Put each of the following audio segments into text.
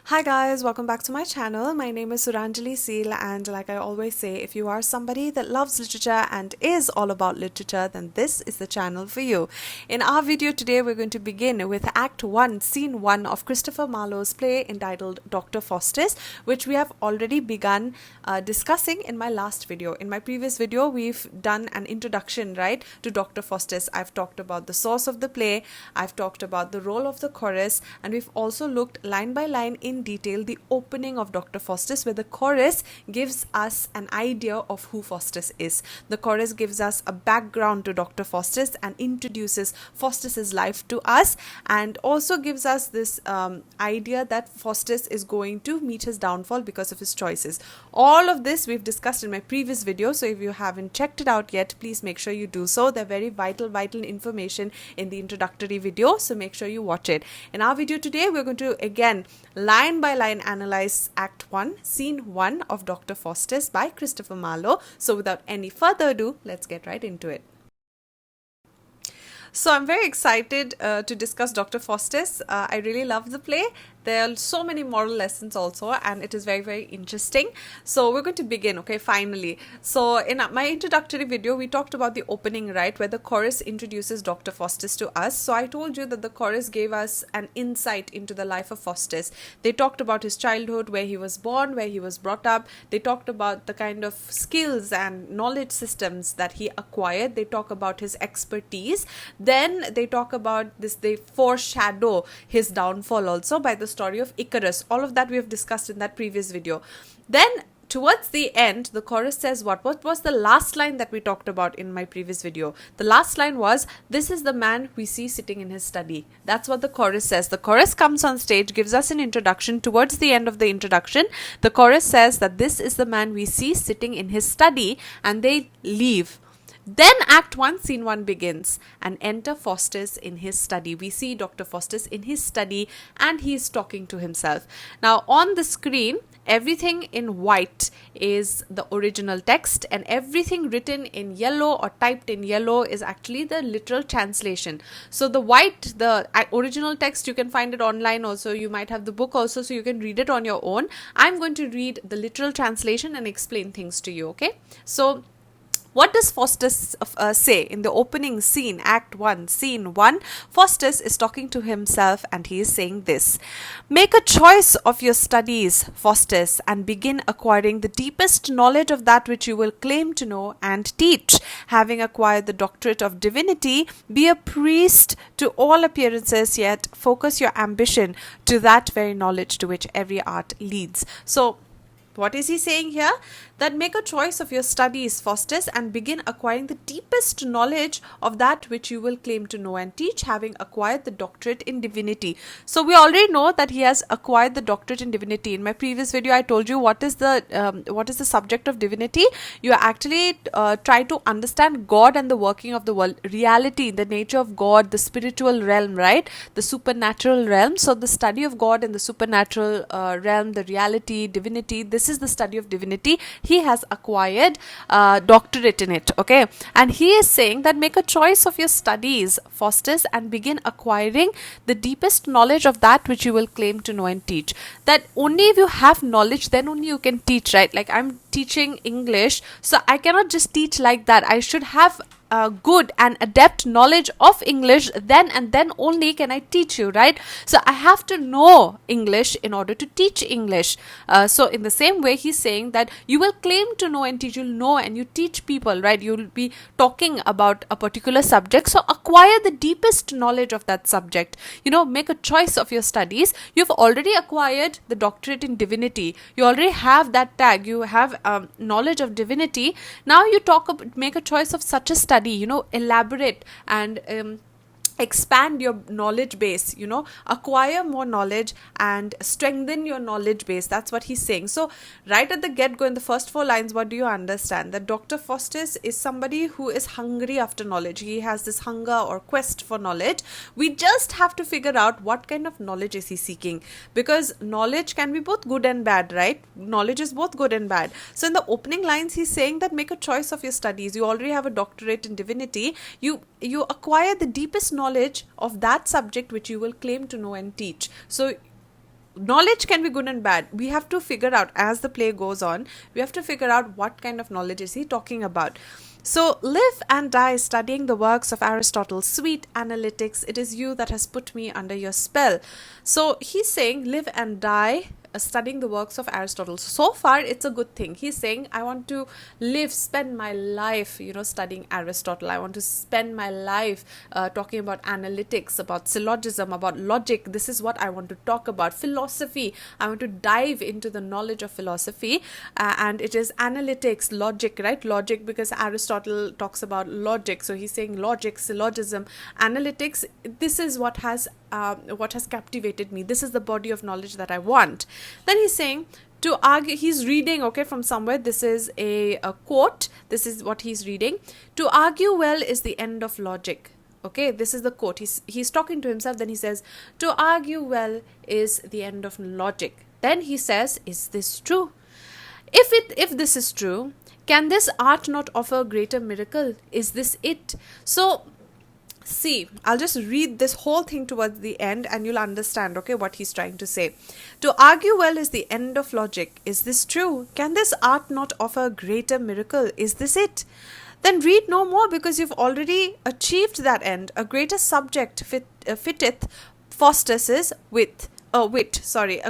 Hi guys, welcome back to my channel. My name is Suranjali Seal, and like I always say, if you are somebody that loves literature and is all about literature, then this is the channel for you. In our video today, we're going to begin with Act 1, Scene 1 of Christopher Marlowe's play entitled Dr. Faustus, which we have already begun discussing in my last video. In my previous video, we've done an introduction, right, to Dr. Faustus. I've talked about the source of the play, I've talked about the role of the chorus, and we've also looked line by line in detail the opening of Dr. Faustus, where the chorus gives us an idea of who Faustus is. The chorus gives us a background to Dr. Faustus and introduces Faustus's life to us, and also gives us this idea that Faustus is going to meet his downfall because of his choices. All of this we've discussed in my previous video, so if you haven't checked it out yet, please make sure you do so. They're very vital information in the introductory video, so make sure you watch it. In our video today, we're going to again line by line analyze Act 1, Scene 1 of Dr. Faustus by Christopher Marlowe. So without any further ado, let's get right into it. So I'm very excited to discuss Dr. Faustus. I really love the play. There are so many moral lessons also, and it is very, very interesting. So we're going to begin, okay, finally. So in my introductory video, we talked about the opening, right, where the chorus introduces Dr. Faustus to us. So I told you that the chorus gave us an insight into the life of Faustus. They talked about his childhood, where he was born, where he was brought up. They talked about the kind of skills and knowledge systems that he acquired. They talk about his expertise. Then they talk about this, they foreshadow his downfall also by the story of Icarus. All of that we have discussed in that previous video. Then towards the end, the chorus says what was the last line that we talked about in my previous video? The last line was, "This is the man we see sitting in his study." That's what the chorus says. The chorus comes on stage, gives us an introduction. Towards the end of the introduction, the chorus says that this is the man we see sitting in his study, and they leave. Then Act 1, Scene 1 begins, and enter Faustus in his study. We see Dr. Faustus in his study, and he is talking to himself. Now on the screen, everything in white is the original text, and everything written in yellow or typed in yellow is actually the literal translation. So the white, the original text, you can find it online also. You might have the book also, so you can read it on your own. I'm going to read the literal translation and explain things to you, okay? So what does Faustus say in the opening scene, Act 1, Scene 1? Faustus is talking to himself, and he is saying this: "Make a choice of your studies, Faustus, and begin acquiring the deepest knowledge of that which you will claim to know and teach. Having acquired the doctorate of divinity, be a priest to all appearances, yet focus your ambition to that very knowledge to which every art leads." So what is he saying here? That make a choice of your studies, Faustus, and begin acquiring the deepest knowledge of that which you will claim to know and teach, having acquired the doctorate in divinity. So we already know that he has acquired the doctorate in divinity. In my previous video, I told you what is the subject of divinity. You actually try to understand God and the working of the world, reality, the nature of God, the spiritual realm, right? The supernatural realm. So the study of God and the supernatural realm, the reality, divinity, this is the study of divinity. He has acquired doctorate in it, okay? And he is saying that make a choice of your studies, Faustus, and begin acquiring the deepest knowledge of that which you will claim to know and teach. That only if you have knowledge, then only you can teach, right? Like I'm teaching English, so I cannot just teach like that. I should have good and adept knowledge of English, then and then only can I teach you, right? So I have to know English in order to teach English. So in the same way, he's saying that you will claim to know and teach, you'll know and you teach people, right? You'll be talking about a particular subject, so acquire the deepest knowledge of that subject. You know, make a choice of your studies. You've already acquired the doctorate in divinity. You already have that tag. You have knowledge of divinity. Now you make a choice of such a study, you know, elaborate and expand your knowledge base, you know, acquire more knowledge and strengthen your knowledge base. That's what he's saying. So right at the get-go, in the first 4 lines, what do you understand? That Dr. Faustus is somebody who is hungry after knowledge. He has this hunger or quest for knowledge. We just have to figure out what kind of knowledge is he seeking, because knowledge can be both good and bad, right? Knowledge is both good and bad. So in the opening lines, he's saying that make a choice of your studies. You already have a doctorate in divinity. You acquire the deepest knowledge of that subject which you will claim to know and teach. So knowledge can be good and bad. We have to figure out, as the play goes on, we have to figure out what kind of knowledge is he talking about. So, live and die studying the works of Aristotle, sweet analytics, it is you that has put me under your spell. So, he's saying live and die studying the works of Aristotle. So far, it's a good thing. He's saying, I want to spend my life, studying Aristotle. I want to spend my life talking about analytics, about syllogism, about logic. This is what I want to talk about. Philosophy. I want to dive into the knowledge of philosophy. And it is analytics, logic, right? Logic, because Aristotle talks about logic. So he's saying logic, syllogism, analytics. This is what has captivated me. This is the body of knowledge that I want. Then he's saying, to argue, he's reading, from somewhere. This is a quote. This is what he's reading. To argue well is the end of logic. Okay, this is the quote. He's talking to himself. Then he says, to argue well is the end of logic. Then he says, is this true? If this is true, can this art not offer a greater miracle? Is this it? So, see, I'll just read this whole thing towards the end and you'll understand, what he's trying to say. To argue well is the end of logic. Is this true? Can this art not offer a greater miracle? Is this it? Then read no more, because you've already achieved that end. A greater subject fitteth Faustus's wit. A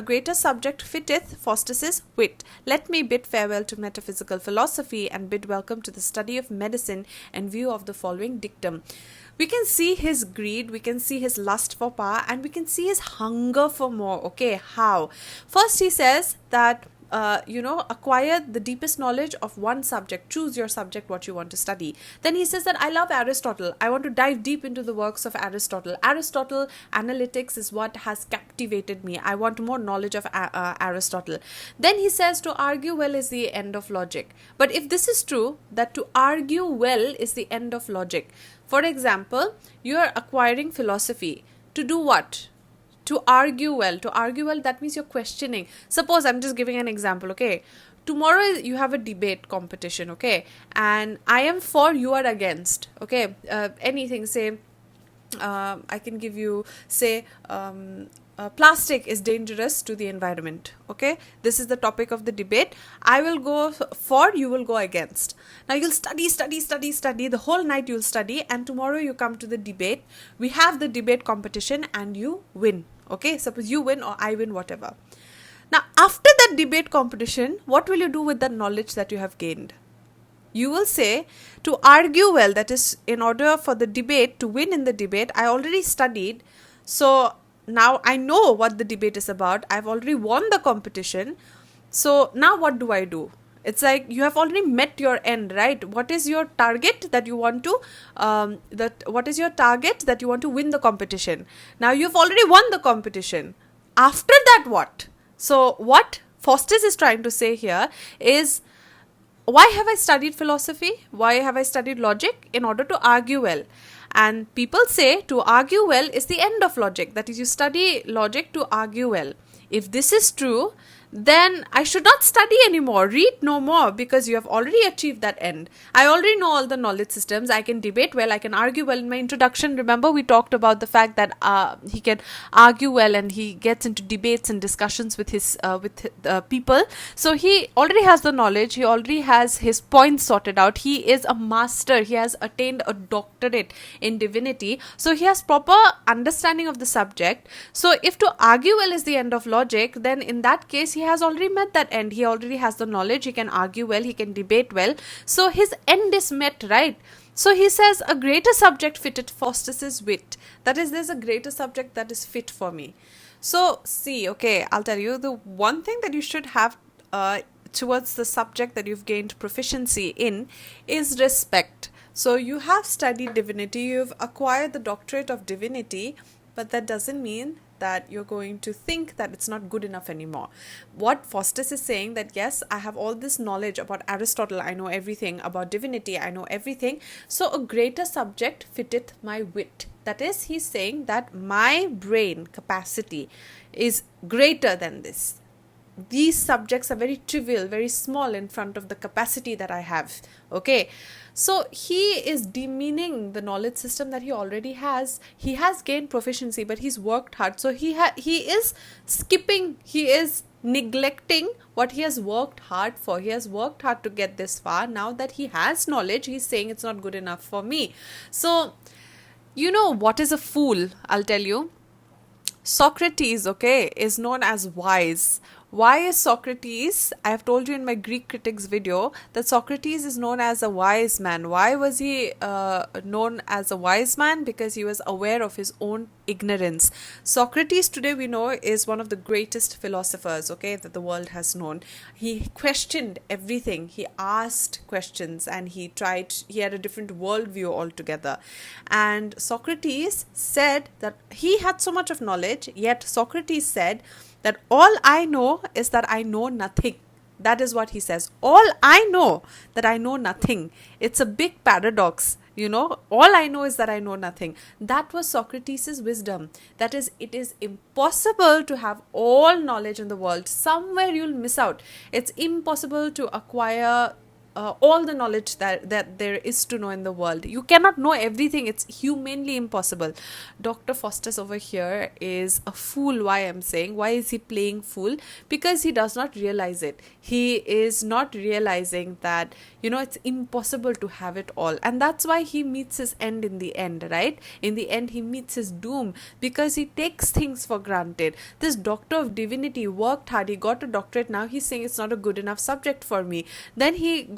greater subject fitteth Faustus's wit. Let me bid farewell to metaphysical philosophy and bid welcome to the study of medicine in view of the following dictum. We can see his greed, we can see his lust for power, and we can see his hunger for more. Okay, how? First he says that acquire the deepest knowledge of one subject. Choose your subject, what you want to study. Then he says that I love Aristotle. I want to dive deep into the works of Aristotle. Aristotle, analytics is what has captivated me. I want more knowledge of Aristotle. Then he says to argue well is the end of logic. But if this is true, that to argue well is the end of logic. For example, you are acquiring philosophy. To do what? To argue well. To argue well, that means you're questioning. Suppose, I'm just giving an example, okay? Tomorrow you have a debate competition, okay? And I am for, you are against, okay? Anything, say, I can give you, say, plastic is dangerous to the environment, okay? This is the topic of the debate. I will go for, you will go against. Now you'll study the whole night, you'll study, and tomorrow you come to the debate. We have the debate competition and you win, okay? Suppose you win or I win, whatever. Now after that debate competition, what will you do with the knowledge that you have gained? You will say, to argue well, that is, in order for the debate, to win in the debate, I already studied, so now I know what the debate is about. I've already won the competition. So now what do I do? It's like you have already met your end, right? What is your target that you want to what is your target that you want to win the competition? Now you've already won the competition. After that, what? So what Faustus is trying to say here is, why have I studied philosophy? Why have I studied logic? In order to argue well. And people say to argue well is the end of logic. That is, you study logic to argue well. If this is true, then I should not study anymore, read no more, because you have already achieved that end. I already know all the knowledge systems. I can debate well, I can argue well. In my introduction, remember we talked about the fact that he can argue well and he gets into debates and discussions with his people. So he already has the knowledge, he already has his points sorted out. He is a master, he has attained a doctorate in divinity. So he has proper understanding of the subject. So if to argue well is the end of logic, then in that case he has already met that end. He already has the knowledge, he can argue well, he can debate well. So his end is met, right? So he says, a greater subject fitted Faustus's wit. That is, there's a greater subject that is fit for me. So see, okay, I'll tell you, the one thing that you should have towards the subject that you've gained proficiency in is respect. So you have studied divinity, you've acquired the doctorate of divinity, but that doesn't mean that you're going to think that it's not good enough anymore. What Faustus is saying, that yes, I have all this knowledge about Aristotle, I know everything about divinity, I know everything, so a greater subject fitteth my wit. That is, he's saying that my brain capacity is greater than this. these subjects are very trivial, very small in front of the capacity that I have. Okay, so he is demeaning the knowledge system that he already has. He has gained proficiency, but he's worked hard. So he is skipping, he is neglecting what he has worked hard for. He has worked hard to get this far. Now that he has knowledge, he's saying it's not good enough for me. So, you know what is a fool? I'll tell you. Socrates, okay, is known as wise. Why is Socrates? I have told you in my Greek critics video that Socrates is known as a wise man. Why was he known as a wise man? Because he was aware of his own ignorance. Socrates today we know is one of the greatest philosophers, okay, that the world has known. He questioned everything. He asked questions and he had a different worldview altogether. And Socrates said that he had so much of knowledge, yet Socrates said that all I know is that I know nothing. That is what he says. All I know that I know nothing. It's a big paradox. All I know is that I know nothing. That was Socrates' wisdom. That is, it is impossible to have all knowledge in the world. Somewhere you'll miss out. It's impossible to acquire all the knowledge that there is to know in the world. You cannot know everything. It's humanly impossible. Dr. Faustus over here is a fool. Why I'm saying? Why is he playing fool? Because he does not realize it. He is not realizing that, it's impossible to have it all. And that's why he meets his end in the end, right? In the end, he meets his doom because he takes things for granted. This doctor of divinity worked hard. He got a doctorate. Now he's saying it's not a good enough subject for me. Then he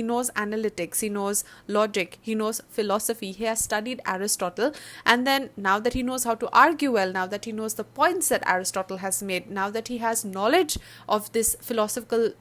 knows analytics, he knows logic, he knows philosophy, he has studied Aristotle, and then now that he knows how to argue well, now that he knows the points that Aristotle has made, now that he has knowledge of this philosophical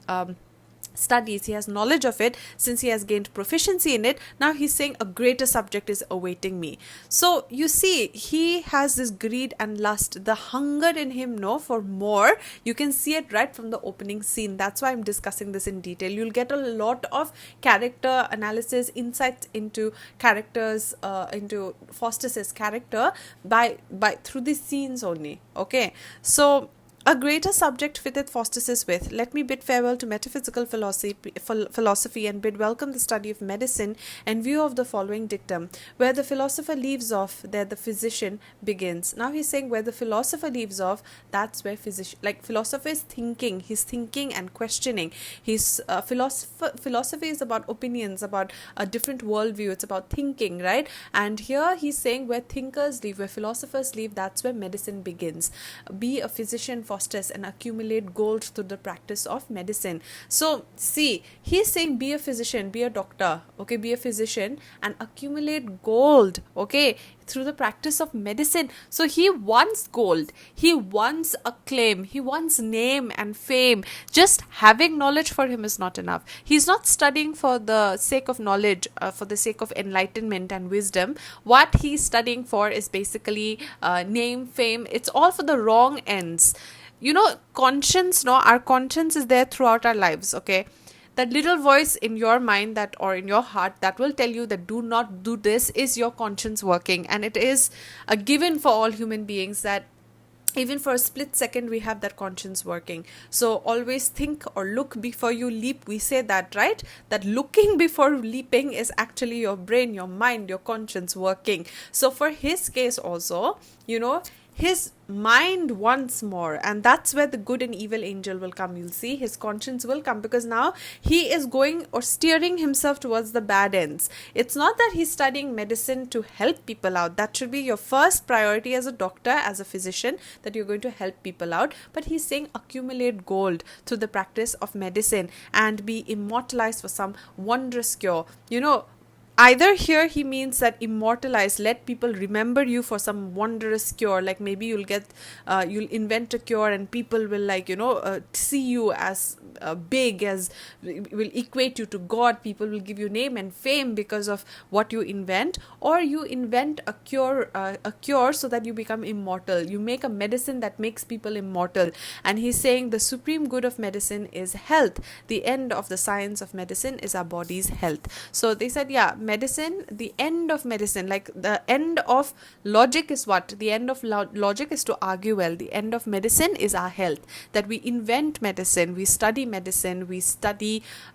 studies, he has knowledge of it, since he has gained proficiency in it, now he's saying a greater subject is awaiting me. So you see, he has this greed and lust, the hunger in him for more. You can see it right from the opening scene. That's why I'm discussing this in detail. You'll get a lot of character analysis, insights into characters, into Faustus's character by through these scenes only. Okay, so a greater subject fitteth Faustus with. Let me bid farewell to metaphysical philosophy and bid welcome the study of medicine, and view of the following dictum: where the philosopher leaves off, there the physician begins. Now he's saying where the philosopher leaves off, that's where philosopher is thinking. He's thinking and questioning. His philosophy is about opinions, about a different worldview. It's about thinking, right? And here he's saying where thinkers leave, where philosophers leave, that's where medicine begins. Be a physician, Faustus, and accumulate gold through the practice of medicine. So see, he's saying be a physician, be a doctor, okay, be a physician and accumulate gold, okay, through the practice of medicine. So he wants gold, he wants acclaim, he wants name and fame. Just having knowledge for him is not enough. He's not studying for the sake of knowledge, for the sake of enlightenment and wisdom. What he's studying for is basically name, fame. It's all for the wrong ends. Conscience, our conscience is there throughout our lives, okay? That little voice in your mind or in your heart that will tell you that do not do this is your conscience working. And it is a given for all human beings that even for a split second we have that conscience working. So always think or look before you leap. We say that, right? That looking before leaping is actually your brain, your mind, your conscience working. So for his case also, his mind wants more, and that's where the good and evil angel will come. You'll see his conscience will come, because now he is going or steering himself towards the bad ends. It's not that he's studying medicine to help people out. That should be your first priority as a doctor, as a physician, that you're going to help people out. But he's saying accumulate gold through the practice of medicine and be immortalized for some wondrous cure. Either here he means that immortalize, let people remember you for some wondrous cure, like maybe you'll invent a cure and people will see you as big, as will equate you to God. People will give you name and fame because of what you invent. Or you invent a cure so that you become immortal. You make a medicine that makes people immortal. And he's saying the supreme good of medicine is health. The end of the science of medicine is our body's health. So they said, medicine, the end of medicine, like the end of logic is what? The end of logic is to argue well. The end of medicine is our health. That we invent medicine, we study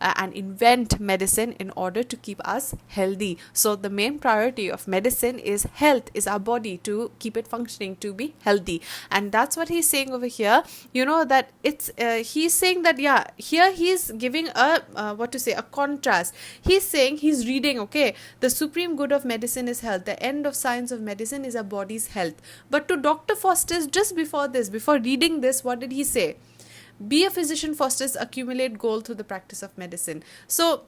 and invent medicine in order to keep us healthy. So the main priority of medicine is health, is our body, to keep it functioning, to be healthy. And that's what he's saying over here. That it's he's saying that, yeah, here he's giving a a contrast. He's saying, he's reading, okay, the supreme good of medicine is health, the end of science of medicine is our body's health. But to Dr. Faustus, just before reading this, what did he say? Be a physician, Faustus, accumulate gold through the practice of medicine. So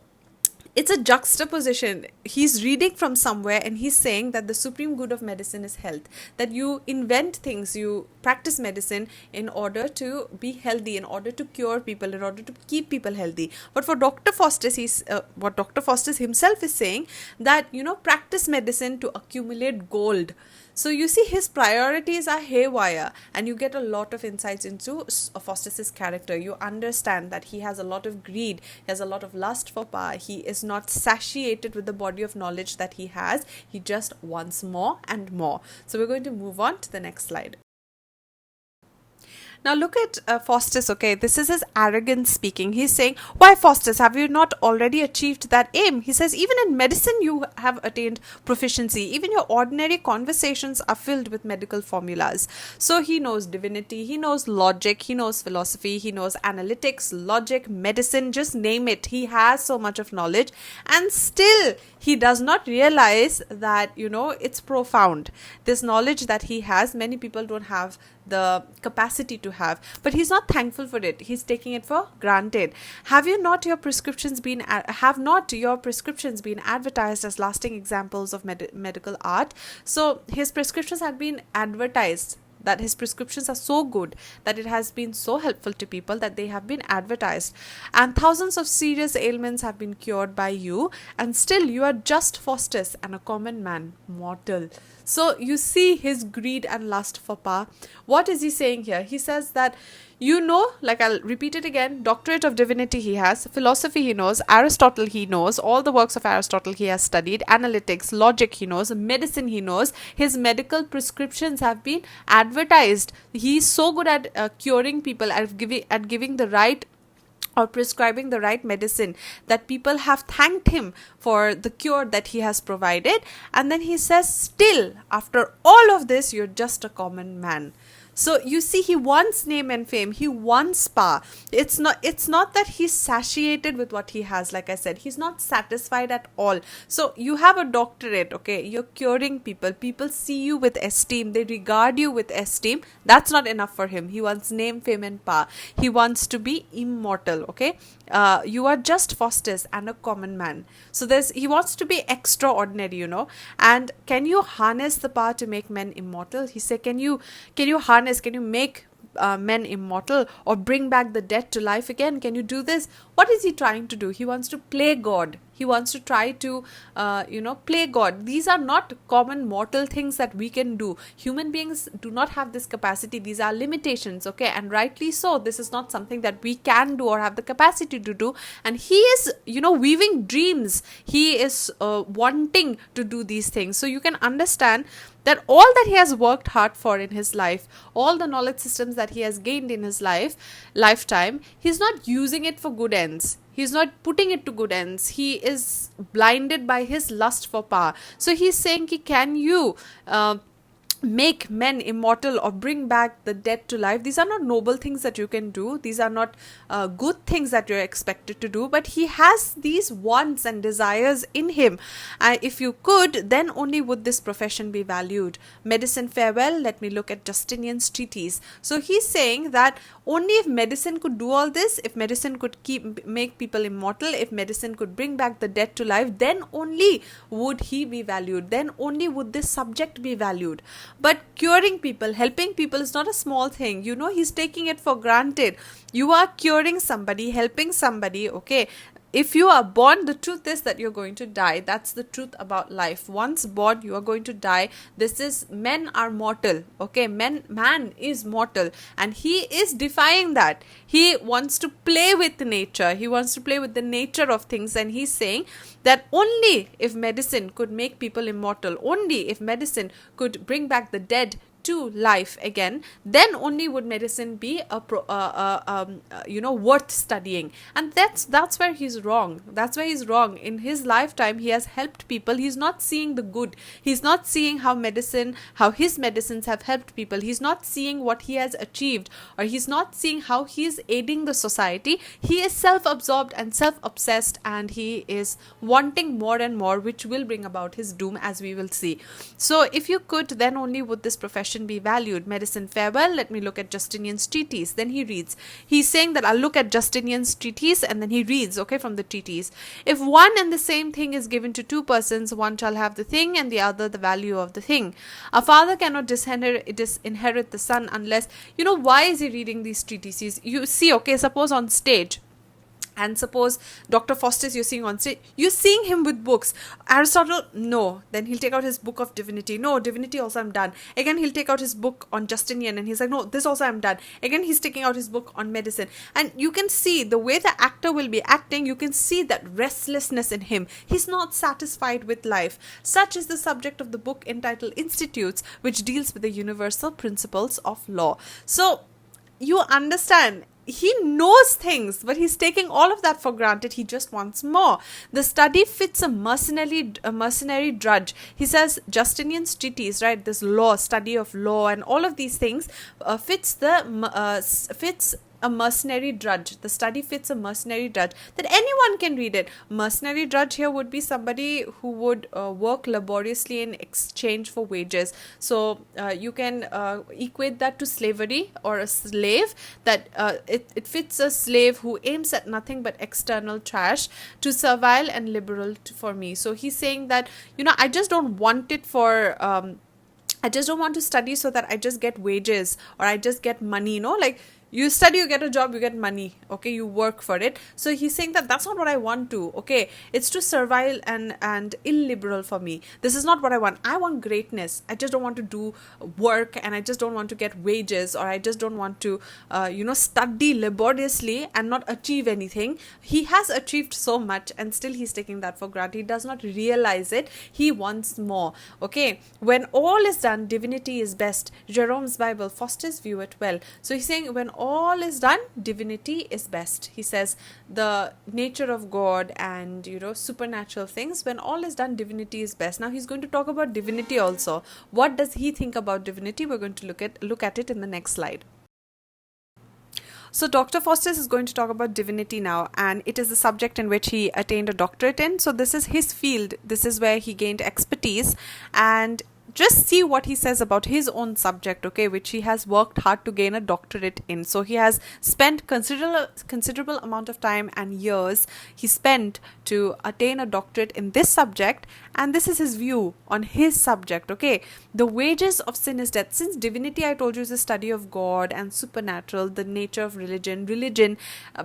it's a juxtaposition. He's reading from somewhere and he's saying that the supreme good of medicine is health, that you invent things, you practice medicine in order to be healthy, in order to cure people, in order to keep people healthy. But for Dr. Faustus, what Dr. Faustus himself is saying, that practice medicine to accumulate gold. So you see, his priorities are haywire, and you get a lot of insights into Faustus's character. You understand that he has a lot of greed, he has a lot of lust for power, he is not satiated with the body of knowledge that he has, he just wants more and more. So we're going to move on to the next slide. Now look at Faustus, okay, this is his arrogance speaking. He's saying, why, Faustus, have you not already achieved that aim? He says, even in medicine you have attained proficiency. Even your ordinary conversations are filled with medical formulas. So he knows divinity, he knows logic, he knows philosophy, he knows analytics, logic, medicine, just name it. He has so much of knowledge, and still he does not realize that, it's profound. This knowledge that he has, many people don't have the capacity to have, but he's not thankful for it. He's taking it for granted. Have not your prescriptions been advertised as lasting examples of medical art? So his prescriptions had been advertised, that his prescriptions are so good, that it has been so helpful to people, that they have been advertised, and thousands of serious ailments have been cured by you, and still you are just Faustus and a common man, mortal. So you see his greed and lust for power. What is he saying here? He says that, like I'll repeat it again, doctorate of divinity he has, philosophy he knows, Aristotle he knows, all the works of Aristotle he has studied, analytics, logic he knows, medicine he knows, his medical prescriptions have been advertised. He's so good at curing people, at giving the right or prescribing the right medicine, that people have thanked him for the cure that he has provided. And then he says, still, after all of this, you're just a common man. So you see, he wants name and fame, he wants power. It's not that he's satiated with what he has. Like I said, he's not satisfied at all. So you have a doctorate, okay, you're curing people see you with esteem, they regard you with esteem. That's not enough for him. He wants name, fame and power. He wants to be immortal, okay. You are just Faustus and a common man. So he wants to be extraordinary, and can you harness the power to make men immortal? He said, can you make men immortal, or bring back the dead to life again? Can you do this? What is he trying to do? He wants to play God. He wants to try to, play God. These are not common mortal things that we can do. Human beings do not have this capacity. These are limitations, okay? And rightly so. This is not something that we can do or have the capacity to do. And he is, weaving dreams. He is wanting to do these things. So you can understand that all that he has worked hard for in his life, all the knowledge systems that he has gained in his lifetime, he's not using it for good ends. He's not putting it to good ends. He is blinded by his lust for power. So he's saying, can you make men immortal or bring back the dead to life? These are not noble things that you can do. These are not good things that you're expected to do. But he has these wants and desires in him. If you could, then only would this profession be valued. Medicine, farewell. Let me look at Justinian's treatise. So he's saying that only if medicine could do all this, if medicine could make people immortal, if medicine could bring back the dead to life, then only would he be valued. Then only would this subject be valued. But curing people, helping people is not a small thing. He's taking it for granted. You are curing somebody, helping somebody, okay? if you are born, the truth is that you're going to die. That's the truth about life. Once born, you are going to die. This is, men are mortal, okay? Man is mortal, and he is defying that. He wants to play with nature. He wants to play with the nature of things, and he's saying that only if medicine could make people immortal, only if medicine could bring back the dead to life again, then only would medicine be worth studying. And that's where he's wrong. That's where he's wrong. In his lifetime, he has helped people. He's not seeing the good. He's not seeing how his medicines have helped people. He's not seeing what he has achieved, or he's not seeing how he's aiding the society. He is self-absorbed and self-obsessed, and he is wanting more and more, which will bring about his doom, as we will see. So if you could, then only would this profession be valued. Medicine, farewell. Let me look at Justinian's treatise. Then he reads. He's saying that I'll look at Justinian's treatise, and then he reads, okay, from the treatise. If one and the same thing is given to two persons, one shall have the thing and the other the value of the thing. A father cannot disinherit the son unless, why is he reading these treatises? You see, okay, suppose on stage, and suppose Dr. Faustus you're seeing on stage, you're seeing him with books. Aristotle, no. Then he'll take out his book of divinity. No, divinity also I'm done. Again, he'll take out his book on Justinian, and he's like, no, this also I'm done. Again, he's taking out his book on medicine. And you can see the way the actor will be acting, you can see that restlessness in him. He's not satisfied with life. Such is the subject of the book entitled Institutes, which deals with the universal principles of law. So, you understand, he knows things, but he's taking all of that for granted. He just wants more. The study fits a mercenary drudge. He says Justinian's treatise, right? This law, study of law, and all of these things fits a mercenary drudge. The study fits a mercenary drudge, that anyone can read it. Mercenary drudge here would be somebody who would work laboriously in exchange for wages. So you can equate that to slavery, or a slave, that it fits a slave who aims at nothing but external trash, to servile and liberal for me. So he's saying that, I just don't want it for I just don't want to study so that I just get wages, or I just get money, like you study, you get a job, you get money, okay, you work for it. So he's saying that that's not what I want to, okay, it's too servile and illiberal for me. This is not what I want. I want greatness. I just don't want to do work, and I just don't want to get wages, or I just don't want to study laboriously and not achieve anything. He has achieved so much, and still he's taking that for granted. He does not realize it. He wants more, okay. When all is done, divinity is best. Jerome's Bible, Faustus view it well. So he's saying when all is done, divinity is best. He says the nature of God and supernatural things, when all is done, divinity is best. Now he's going to talk about divinity also. What does he think about divinity? We're going to look at it in the next slide. So Dr. Faustus is going to talk about divinity now, and it is the subject in which he attained a doctorate in. So this is his field. This is where he gained expertise, and just see what he says about his own subject, okay, which he has worked hard to gain a doctorate in. So he has spent considerable amount of time and years he spent to attain a doctorate in this subject, and this is his view on his subject, okay. The wages of sin is death. Since divinity, I told you, is the study of God and supernatural, the nature of religion,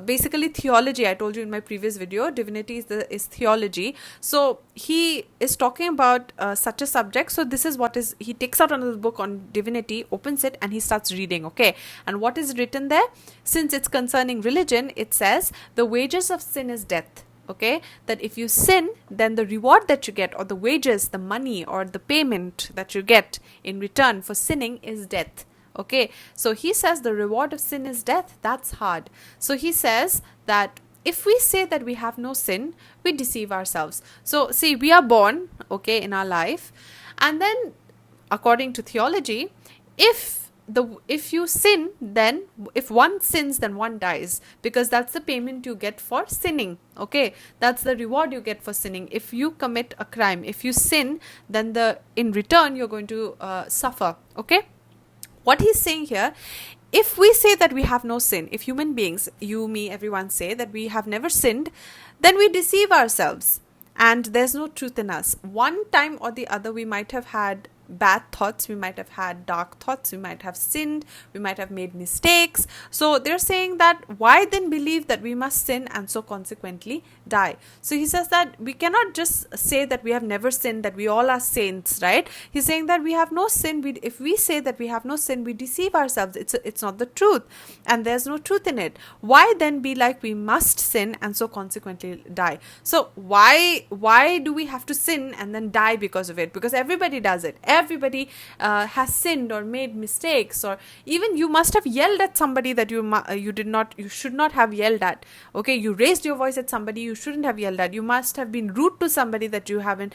basically theology. I told you in my previous video, divinity is theology. So he is talking about such a subject. So this is what is, he takes out another book on divinity, opens it, and he starts reading, okay. And what is written there? Since it's concerning religion, it says the wages of sin is death. Okay, that if you sin, then the reward that you get, or the wages, the money, or the payment that you get in return for sinning is death. Okay, so he says the reward of sin is death. That's hard. So he says that if we say that we have no sin, we deceive ourselves. So see, we are born, okay, in our life, and then according to theology, if you sin, then if one sins, then one dies, because that's the payment you get for sinning, okay, that's the reward you get for sinning. If you commit a crime, if you sin, then in return you're going to suffer, okay. What he's saying here, if we say that we have no sin, if human beings, you, me, everyone, say that we have never sinned, then we deceive ourselves, and there's no truth in us. One time or the other we might have had bad thoughts, we might have had dark thoughts, we might have sinned, we might have made mistakes. So they're saying that why then believe that we must sin and so consequently die? So he says that we cannot just say that we have never sinned, that we all are saints, right? He's saying that we have no sin. If we say that we have no sin, we deceive ourselves. It's not the truth, and there's no truth in it. Why then be like we must sin and so consequently die? So why do we have to sin and then die because of it? Because everybody does it. Everybody has sinned or made mistakes, or even you must have yelled at somebody that you should not have yelled at. Okay, you raised your voice at somebody you shouldn't have yelled at. You must have been rude to somebody that you haven't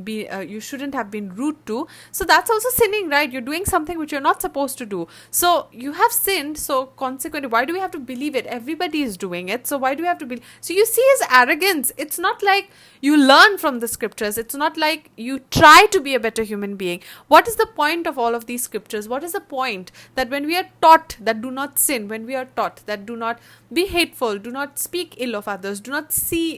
you shouldn't have been rude to. So that's also sinning, right? You're doing something which you're not supposed to do. So you have sinned. So consequently, why do we have to believe it? Everybody is doing it. So why do we have to believe? So you see his arrogance. It's not like you learn from the scriptures. It's not like you try to be a better human being. What is the point of all of these scriptures? What is the point that when we are taught that do not sin, when we are taught that do not be hateful, do not speak ill of others, do not see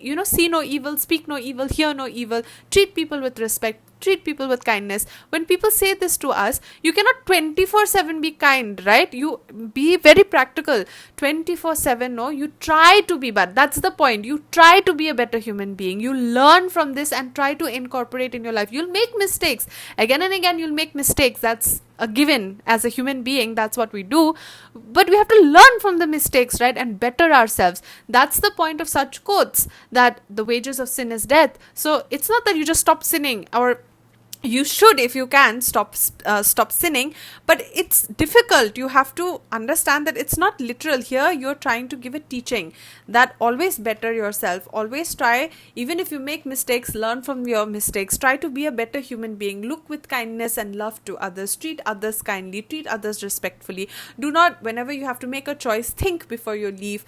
no evil, speak no evil, hear no evil, treat people with respect, treat people with kindness. When people say this to us, you cannot 24/7 be kind, right? You be very practical. 24/7, no, you try to be bad. That's the point. You try to be a better human being. You learn from this and try to incorporate in your life. You'll make mistakes. Again and again, you'll make mistakes. That's a given as a human being. That's what we do. But we have to learn from the mistakes, right? And better ourselves. That's the point of such quotes, that the wages of sin is death. So it's not that you just stop sinning, or you should, if you can, stop sinning, but it's difficult. You have to understand that it's not literal. Here you're trying to give a teaching that always better yourself, always try, even if you make mistakes, learn from your mistakes, try to be a better human being, look with kindness and love to others, treat others kindly, treat others respectfully. Do not, whenever you have to make a choice, think before you leave,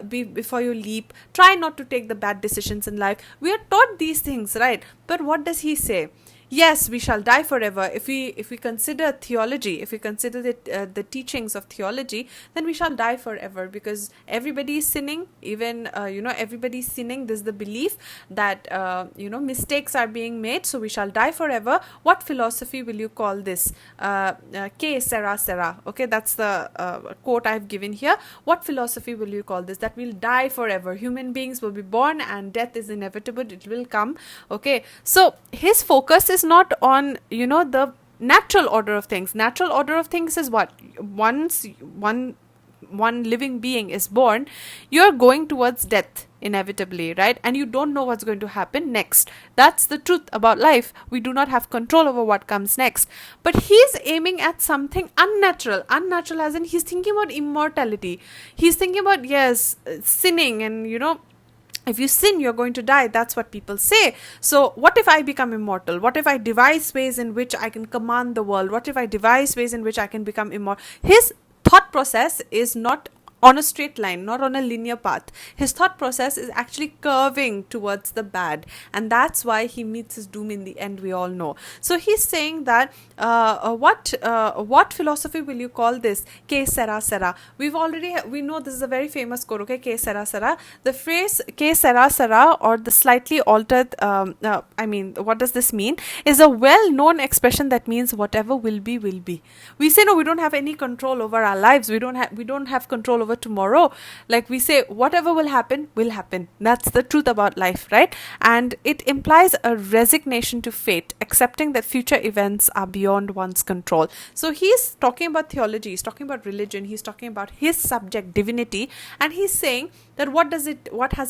before you leap. Try not to take the bad decisions in life. We are taught these things, right? But what does he say? Yes, we shall die forever. If we consider theology, if we consider the teachings of theology, then we shall die forever, because everybody is sinning. Even everybody is sinning. This is the belief that mistakes are being made, so we shall die forever. What philosophy will you call this? Que sera sera. Okay, that's the quote I've given here. What philosophy will you call this? That we'll die forever. Human beings will be born, and death is inevitable. It will come. Okay, so his focus is not on the natural order of things. Natural order of things is what? Once one living being is born, you're going towards death inevitably, right? And you don't know what's going to happen next. That's the truth about life. We do not have control over what comes next. But he's aiming at something unnatural as in he's thinking about immortality. He's thinking about, yes, sinning, and if you sin, you're going to die. That's what people say. So what if I become immortal? What if I devise ways in which I can command the world? What if I devise ways in which I can become immortal? His thought process is not on a straight line, not on a linear path. His thought process is actually curving towards the bad, and that's why he meets his doom in the end, we all know. So he's saying that what philosophy will you call this? Que sera sera. We know this is a very famous quote, okay? Que sera sera. The phrase que sera sera, or the slightly altered what does this mean? Is a well-known expression that means whatever will be, will be. We say no, we don't have any control over our lives. We don't have control over tomorrow. Like we say, whatever will happen, will happen. That's the truth about life, right? And it implies a resignation to fate, accepting that future events are beyond one's control. So he's talking about theology, he's talking about religion, he's talking about his subject, divinity, and he's saying that what has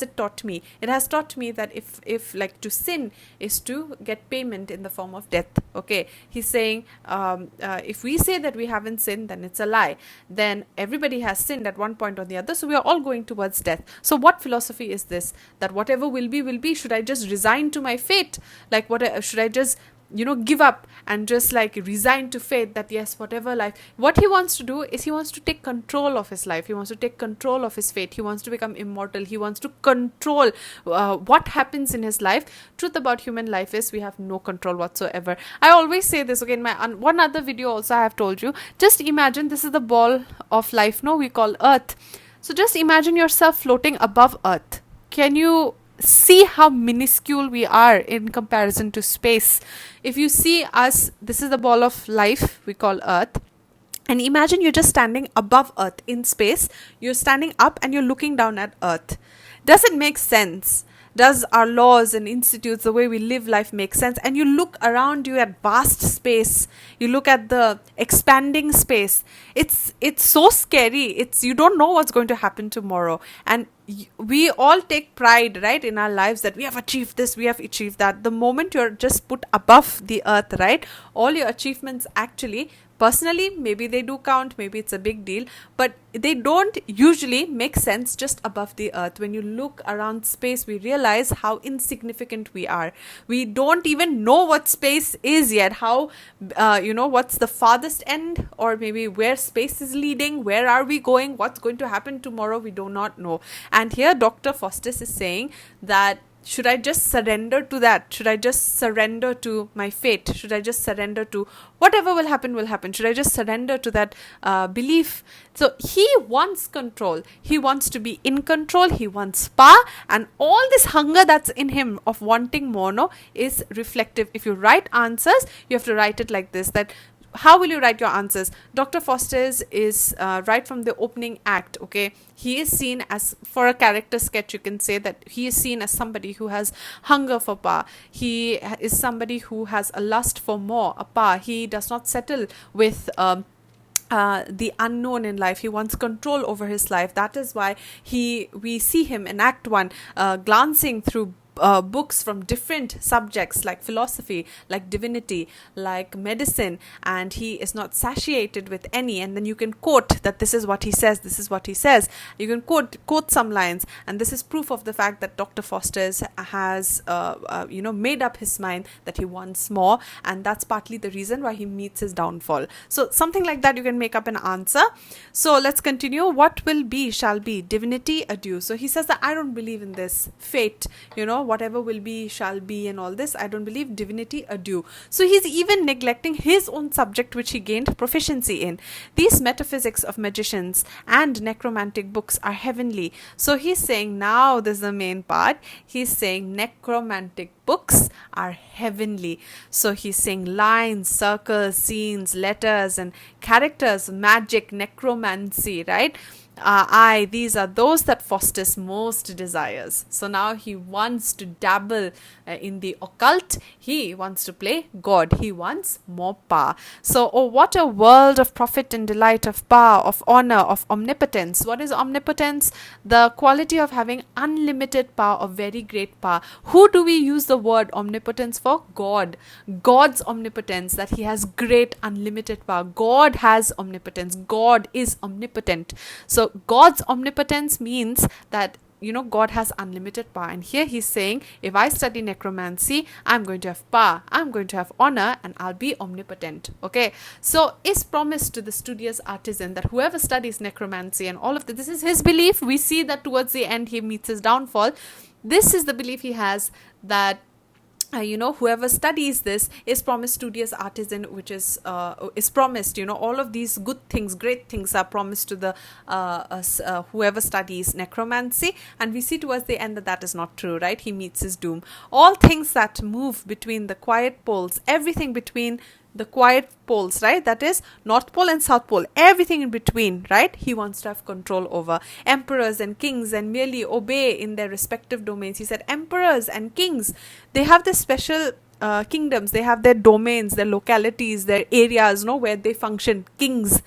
it taught me? It has taught me that if like to sin is to get payment in the form of death. Okay, he's saying if we say that we haven't sinned, then it's a lie. Then everybody has sinned at one point or the other, so we are all going towards death. So what philosophy is this? That whatever will be, will be. Should I just resign to my fate? Like should I just give up and just like resign to fate that yes, whatever life. What he wants to do is he wants to take control of his life. He wants to take control of his fate. He wants to become immortal. He wants to control what happens in his life. Truth about human life is we have no control whatsoever. I always say this, okay, in my one other video also I have told you, just imagine this is the ball of life, we call Earth. So just imagine yourself floating above Earth. Can you see how minuscule we are in comparison to space. If you see us, this is the ball of life we call Earth. And imagine you're just standing above Earth in space. You're standing up and you're looking down at Earth. Does it make sense? Does our laws and institutes, the way we live life, make sense? And you look around you at vast space. You look at the expanding space. It's so scary. You don't know what's going to happen tomorrow. And we all take pride, right, in our lives that we have achieved this, we have achieved that. The moment you're just put above the earth, right, all your achievements actually, personally, maybe they do count, maybe it's a big deal, but they don't usually make sense just above the earth. When you look around space, we realize how insignificant we are. We don't even know what space is yet, how, what's the farthest end, or maybe where space is leading, where are we going, what's going to happen tomorrow, we do not know. And here Dr. Faustus is saying that, should I just surrender to that? Should I just surrender to my fate? Should I just surrender to whatever will happen will happen? Should I just surrender to that belief? So he wants control. He wants to be in control. He wants power. And all this hunger that's in him of wanting more, no, is reflective. If you write answers, you have to write it like this, that how will you write your answers? Dr. Faustus is right from the opening act, okay? He is seen as, for a character sketch, you can say that he is seen as somebody who has hunger for power. He is somebody who has a lust for more, a power. He does not settle with the unknown in life. He wants control over his life. That is why we see him in Act 1 glancing through books from different subjects like philosophy, like divinity, like medicine, and he is not satiated with any. And then you can quote that this is what he says, this is what he says. You can quote some lines, and this is proof of the fact that Dr. Faustus has made up his mind that he wants more, and that's partly the reason why he meets his downfall. So something like that, you can make up an answer. So let's continue. What will be shall be. Divinity, adieu. So he says that I don't believe in this fate, whatever will be shall be and all this. I don't believe. Divinity, adieu. So he's even neglecting his own subject, which he gained proficiency in. These metaphysics of magicians and necromantic books are heavenly. So he's saying, now this is the main part, he's saying necromantic books are heavenly. So he's saying lines, circles, scenes, letters and characters, magic, necromancy, right? These are those that Faustus most desires. So now he wants to dabble in the occult. He wants to play God. He wants more power. So, oh, what a world of profit and delight, of power, of honor, of omnipotence. What is omnipotence? The quality of having unlimited power, of very great power. Who do we use the word omnipotence for? God. God's omnipotence, that he has great unlimited power. God has omnipotence. God is omnipotent. So God's omnipotence means that God has unlimited power. And here he's saying, if I study necromancy, I'm going to have power, I'm going to have honor, and I'll be omnipotent. Okay, so it's promised to the studious artisan that whoever studies necromancy and all of this is his belief. We see that towards the end he meets his downfall. This is the belief he has, that whoever studies this is promised studious artisan, which is promised, all of these good things, great things are promised to the whoever studies necromancy. And we see towards the end that is not true, right? He meets his doom. All things that move between the quiet poles, everything between the quiet poles, right? That is North Pole and South Pole, everything in between, right? He wants to have control over. Emperors and kings and merely obey in their respective domains. He said emperors and kings, they have this special kingdoms, they have their domains, their localities, their areas, where they function. Kings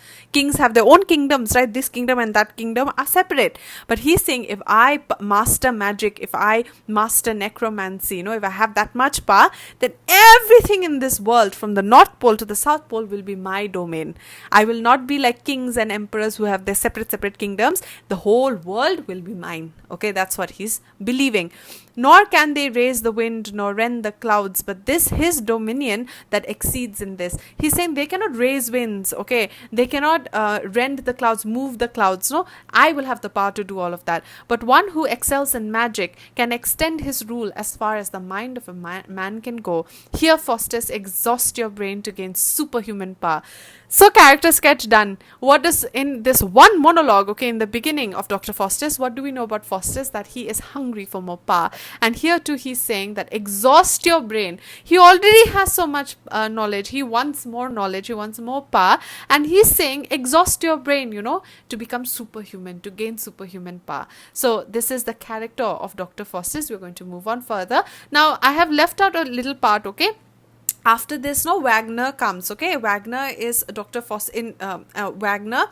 have their own kingdoms, right? This kingdom and that kingdom are separate. But he's saying, if I master magic, if I master necromancy, if I have that much power, then everything in this world from the North Pole to the South Pole will be my domain. I will not be like kings and emperors who have their separate kingdoms. The whole world will be mine. Okay, that's what he's believing. Nor can they raise the wind nor rend the clouds, but this his dominion that exceeds in this. He's saying they cannot raise winds, okay? They cannot rend the clouds, move the clouds. No, I will have the power to do all of that. But one who excels in magic can extend his rule as far as the mind of a man can go. Here, Faustus, exhaust your brain to gain superhuman power. So character sketch done. What is in this one monologue, okay, in the beginning of Dr. Faustus, what do we know about Faustus? That he is hungry for more power. And here too he's saying that exhaust your brain. He already has so much knowledge. He wants more knowledge. He wants more power. And he's saying exhaust your brain, to become superhuman, to gain superhuman power. So this is the character of Dr. Faustus. We're going to move on further. Now I have left out a little part, okay. After this, Wagner comes, okay. Wagner is Dr. Faustus. Wagner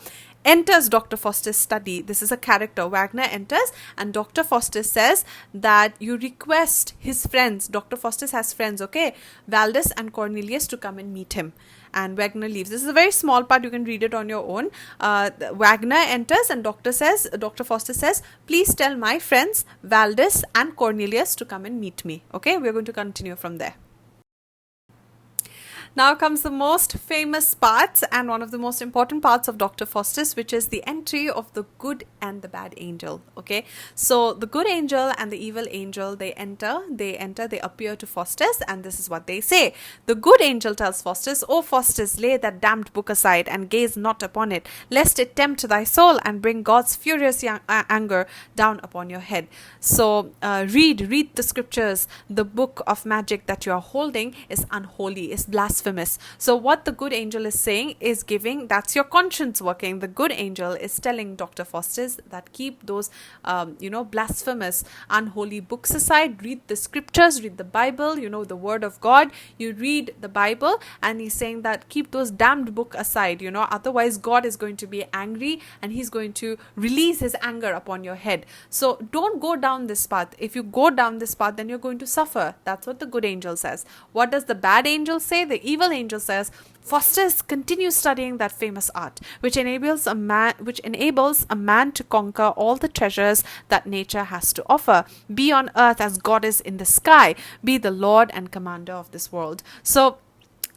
enters Dr. Faustus' study. This is a character. Wagner enters, and Dr. Faustus says that you request his friends. Dr. Faustus has friends, okay, Valdes and Cornelius, to come and meet him. And Wagner leaves. This is a very small part. You can read it on your own. Wagner enters, and Dr. Faustus says, please tell my friends Valdes and Cornelius to come and meet me. Okay, we're going to continue from there. Now comes the most famous parts and one of the most important parts of Dr. Faustus, which is the entry of the good and the bad angel. Okay, so the good angel and the evil angel, they appear to Faustus, and this is what they say. The good angel tells Faustus, "O Faustus, lay that damned book aside and gaze not upon it, lest it tempt thy soul and bring God's furious anger down upon your head." So read the scriptures. The book of magic that you are holding is unholy, is blasphemous. So what the good angel is saying is giving, that's your conscience working. The good angel is telling Dr. Faustus that keep those blasphemous, unholy books aside. Read the scriptures, read the Bible, the word of God. You read the Bible, and he's saying that keep those damned book aside, otherwise God is going to be angry and he's going to release his anger upon your head. So don't go down this path. If you go down this path, then you're going to suffer. That's what the good angel says. What does the bad angel say? The evil angel says, Faustus, continue studying that famous art, which enables a man to conquer all the treasures that nature has to offer. Be on earth as God is in the sky. Be the Lord and commander of this world. So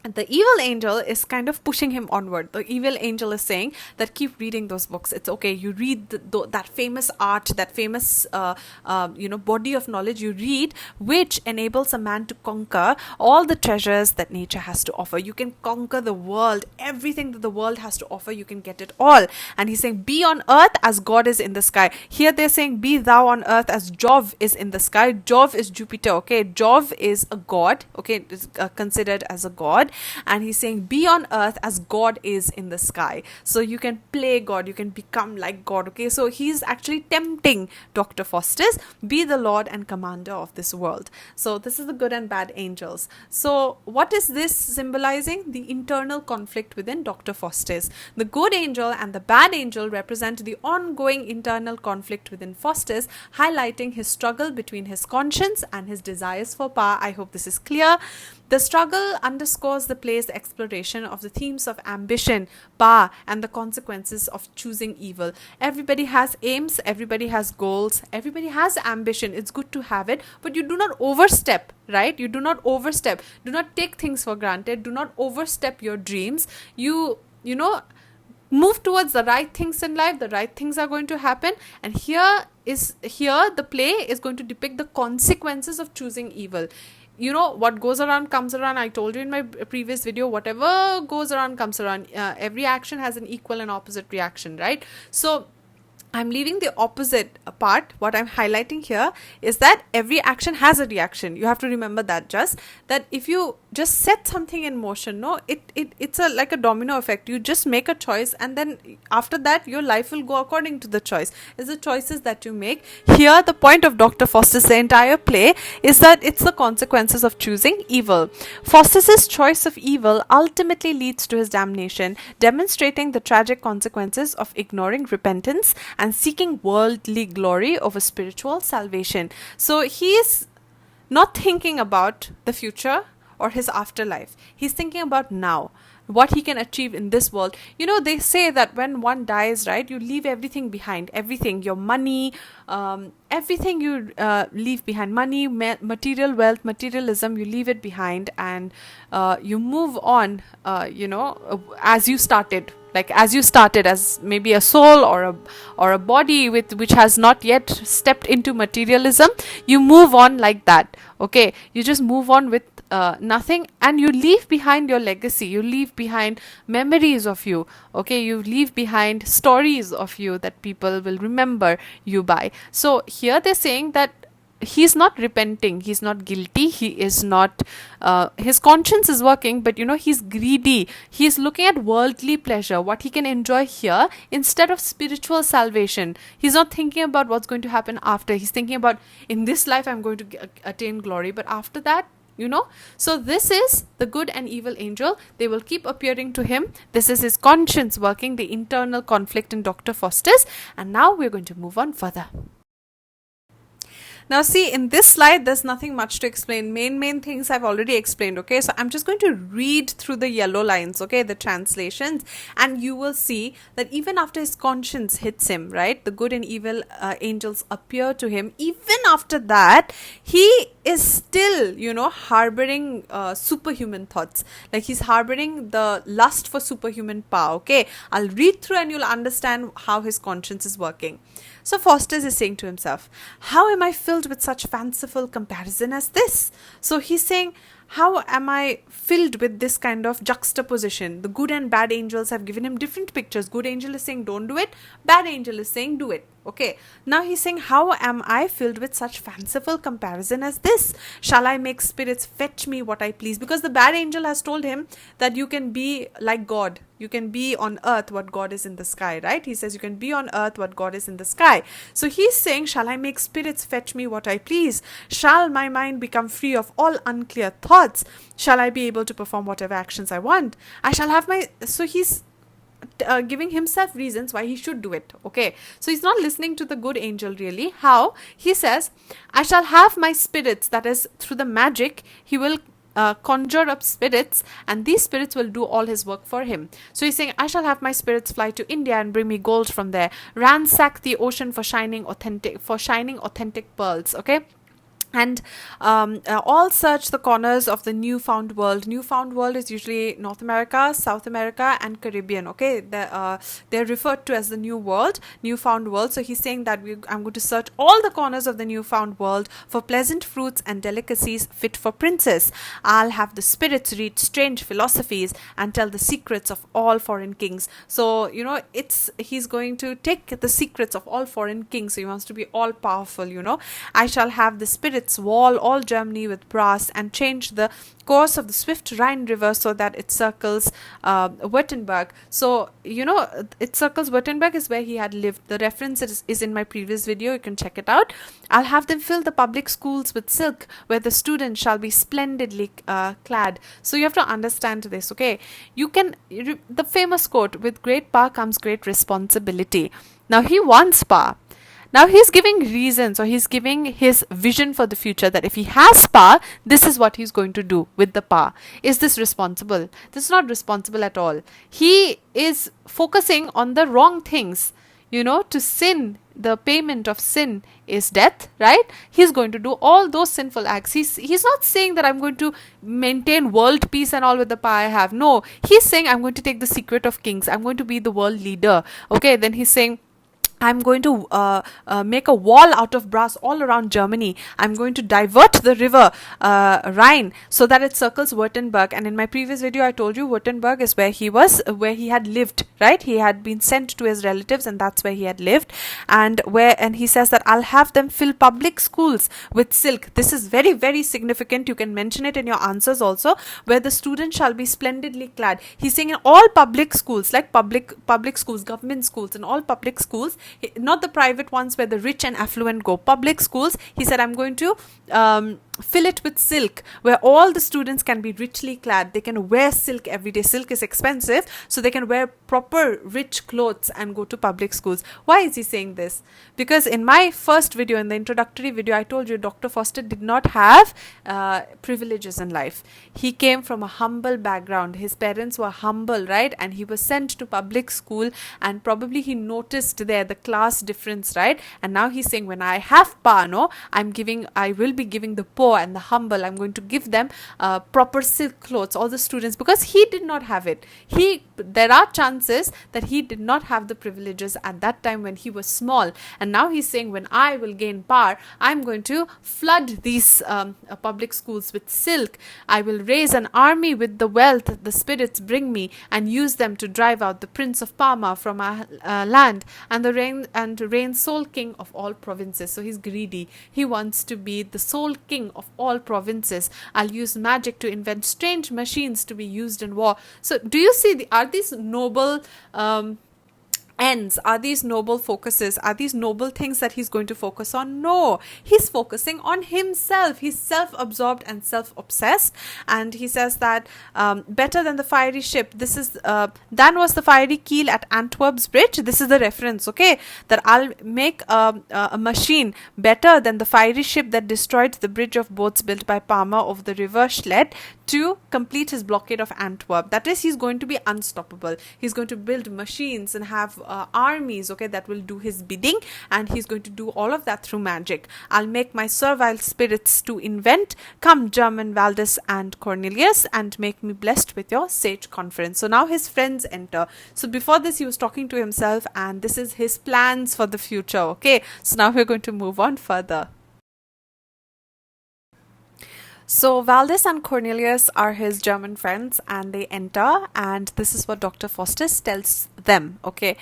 the evil angel is kind of pushing him onward. The evil angel is saying that keep reading those books. It's okay. You read that famous art, that famous body of knowledge you read, which enables a man to conquer all the treasures that nature has to offer. You can conquer the world. Everything that the world has to offer, you can get it all. And he's saying, be on earth as God is in the sky. Here they're saying, be thou on earth as Jove is in the sky. Jove is Jupiter, okay. Jove is a god, okay, is considered as a god. And he's saying, be on earth as God is in the sky. So you can play God, you can become like God, okay. So he's actually tempting Dr. Faustus, be the Lord and commander of this world. So this is the good and bad angels. So what is this symbolizing? The internal conflict within Dr. Faustus. The good angel and the bad angel represent the ongoing internal conflict within Faustus, highlighting his struggle between his conscience and his desires for power. I hope this is clear. The struggle underscores the play's exploration of the themes of ambition, power, and the consequences of choosing evil. Everybody has aims, everybody has goals, everybody has ambition. It's good to have it, but you do not overstep, right? You do not overstep. Do not take things for granted. Do not overstep your dreams. You move towards the right things in life. The right things are going to happen. And here the play is going to depict the consequences of choosing evil. What goes around comes around. I told you in my previous video, whatever goes around comes around. Every action has an equal and opposite reaction, right? So I'm leaving the opposite part. What I'm highlighting here is that every action has a reaction. You have to remember that if you just set something in motion, it's like a domino effect. You just make a choice, and then after that your life will go according to the choice. It's the choices that you make. Here the point of Dr. Faustus, the entire play, is that it's the consequences of choosing evil. Faustus's choice of evil ultimately leads to his damnation, demonstrating the tragic consequences of ignoring repentance and seeking worldly glory over spiritual salvation. So he is not thinking about the future or his afterlife. He's thinking about now, what he can achieve in this world. They say that when one dies, right, you leave everything behind. Everything, your money, everything you leave behind. Money, material wealth, materialism, you leave it behind, and you move on, as you started. like as you started as maybe a soul or a body with which has not yet stepped into materialism, you move on like that. Okay, you just move on with nothing, and you leave behind your legacy, you leave behind memories of you. Okay, you leave behind stories of you that people will remember you by. So here they're saying that he's not repenting, he's not guilty, he is not his conscience is working, but he's greedy, he's looking at worldly pleasure, what he can enjoy here, instead of spiritual salvation. He's not thinking about what's going to happen after. He's thinking about, in this life I'm going to attain glory, but after that, so this is the good and evil angel. They will keep appearing to him. This is his conscience working, the internal conflict in Dr. Faustus. And now we're going to move on further. Now see, in this slide, there's nothing much to explain. Main things I've already explained, okay? So I'm just going to read through the yellow lines, okay? The translations, and you will see that even after his conscience hits him, right? The good and evil angels appear to him. Even after that, he is still, harboring superhuman thoughts. Like he's harboring the lust for superhuman power, okay? I'll read through and you'll understand how his conscience is working. So Faustus is saying to himself, how am I filled with such fanciful comparison as this? So he's saying, how am I filled with this kind of juxtaposition? The good and bad angels have given him different pictures. Good angel is saying, don't do it. Bad angel is saying, do it. Okay. Now he's saying, how am I filled with such fanciful comparison as this? Shall I make spirits fetch me what I please? Because the bad angel has told him that you can be like God. You can be on earth what God is in the sky, right? He says you can be on earth what God is in the sky. So he's saying, shall I make spirits fetch me what I please? Shall my mind become free of all unclear thoughts? Shall I be able to perform whatever actions I want? I shall have my... So he's giving himself reasons why he should do it. Okay, so he's not listening to the good angel really. How? He says, I shall have my spirits, that is through the magic he will conjure up spirits, and these spirits will do all his work for him. So he's saying, I shall have my spirits fly to India and bring me gold from there, ransack the ocean for shining authentic pearls. Okay, and all search the corners of the newfound world. Newfound world is usually North America, South America, and Caribbean. Okay, they're referred to as the new world, newfound world. So he's saying that I'm going to search all the corners of the newfound world for pleasant fruits and delicacies fit for princes. I'll have the spirits read strange philosophies and tell the secrets of all foreign kings. So he's going to take the secrets of all foreign kings. So he wants to be all powerful. I shall have the spirits wall all Germany with brass and change the course of the swift Rhine River so that it circles Württemberg. So it circles Württemberg is where he had lived. The reference is in my previous video. You can check it out. I'll have them fill the public schools with silk, where the students shall be splendidly clad. So you have to understand this. Okay, the famous quote, with great power comes great responsibility. Now he wants power. Now he's giving reasons, or he's giving his vision for the future, that if he has power, this is what he's going to do with the power. Is this responsible? This is not responsible at all. He is focusing on the wrong things. To sin, the payment of sin is death, right? He's going to do all those sinful acts. He's not saying that I'm going to maintain world peace and all with the power I have. No, he's saying I'm going to take the secret of kings. I'm going to be the world leader. Okay, then he's saying, I'm going to make a wall out of brass all around Germany. I'm going to divert the river Rhine so that it circles Württemberg. And in my previous video, I told you Württemberg is where he had lived, right? He had been sent to his relatives, and that's where he had lived. And he says that I'll have them fill public schools with silk. This is very, very significant. You can mention it in your answers also, where the students shall be splendidly clad. He's saying in all public schools, like public schools, government schools, and all public schools, not the private ones where the rich and affluent go, public schools. He said, I'm going to fill it with silk, where all the students can be richly clad. They can wear silk every day. Silk is expensive, so they can wear proper rich clothes and go to public schools. Why is he saying this? Because in my first video, in the introductory video, I told you Dr. Faustus did not have privileges in life. He came from a humble background. His parents were humble, right? And he was sent to public school, and probably he noticed there the class difference, right? And now he's saying, when I have power, I will be giving the poor poor and the humble, I'm going to give them proper silk clothes, all the students, because he did not have it. There are chances that he did not have the privileges at that time when he was small, and now he's saying, when I will gain power, I'm going to flood these public schools with silk. I will raise an army with the wealth the spirits bring me, and use them to drive out the Prince of Parma from our land, and reign sole king of all provinces. So he's greedy. He wants to be the sole king of all provinces. I'll use magic to invent strange machines to be used in war. So do you see, are these noble ends? Are these noble focuses? Are these noble things that he's going to focus on? No, he's focusing on himself. He's self-absorbed and self-obsessed, and he says that better than the fiery ship, this is than was the fiery keel at Antwerp's bridge. This is the reference, okay, that I'll make a machine better than the fiery ship that destroyed the bridge of boats built by Parma over the river Schled to complete his blockade of Antwerp. That is, he's going to be unstoppable. He's going to build machines and have armies, okay, that will do his bidding, and he's going to do all of that through magic. I'll make my servile spirits to invent. Come, German Valdes and Cornelius, and make me blessed with your sage conference. So now his friends enter. So before this, he was talking to himself, and this is his plans for the future, okay. So now we're going to move on further. So Valdes and Cornelius are his German friends, and they enter, and this is what Dr. Faustus tells them, okay.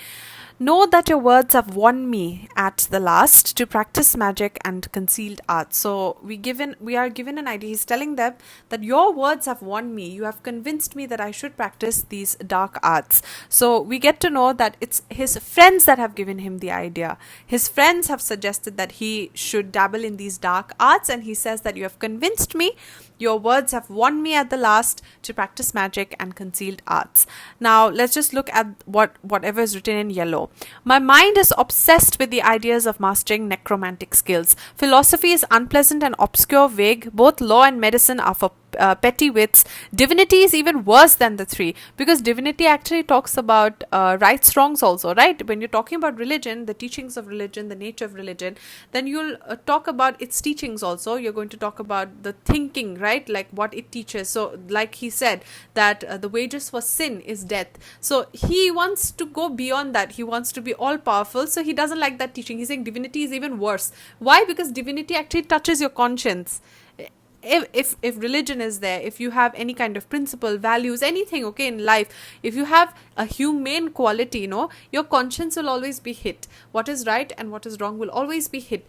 Know that your words have won me at the last to practice magic and concealed art. So we are given an idea. He's telling them that your words have won me. You have convinced me that I should practice these dark arts. So we get to know that it's his friends that have given him the idea. His friends have suggested that he should dabble in these dark arts, and he says that you have convinced me. Your words have won me at the last to practice magic and concealed arts. Now, let's just look at whatever is written in yellow. My mind is obsessed with the ideas of mastering necromantic skills. Philosophy is unpleasant and obscure, vague. Both law and medicine are for petty wits. Divinity is even worse than the three, because divinity actually talks about rights, wrongs also, right? When you're talking about religion, the teachings of religion, the nature of religion, then you'll talk about its teachings also. You're going to talk about the thinking, right? Like what it teaches. So like he said that the wages for sin is death. So he wants to go beyond that. He wants to be all powerful. So he doesn't like that teaching. He's saying divinity is even worse. Why? Because divinity actually touches your conscience. If religion is there, if you have any kind of principle, values, anything, okay, in life, if you have a humane quality, your conscience will always be hit. What is right and what is wrong will always be hit.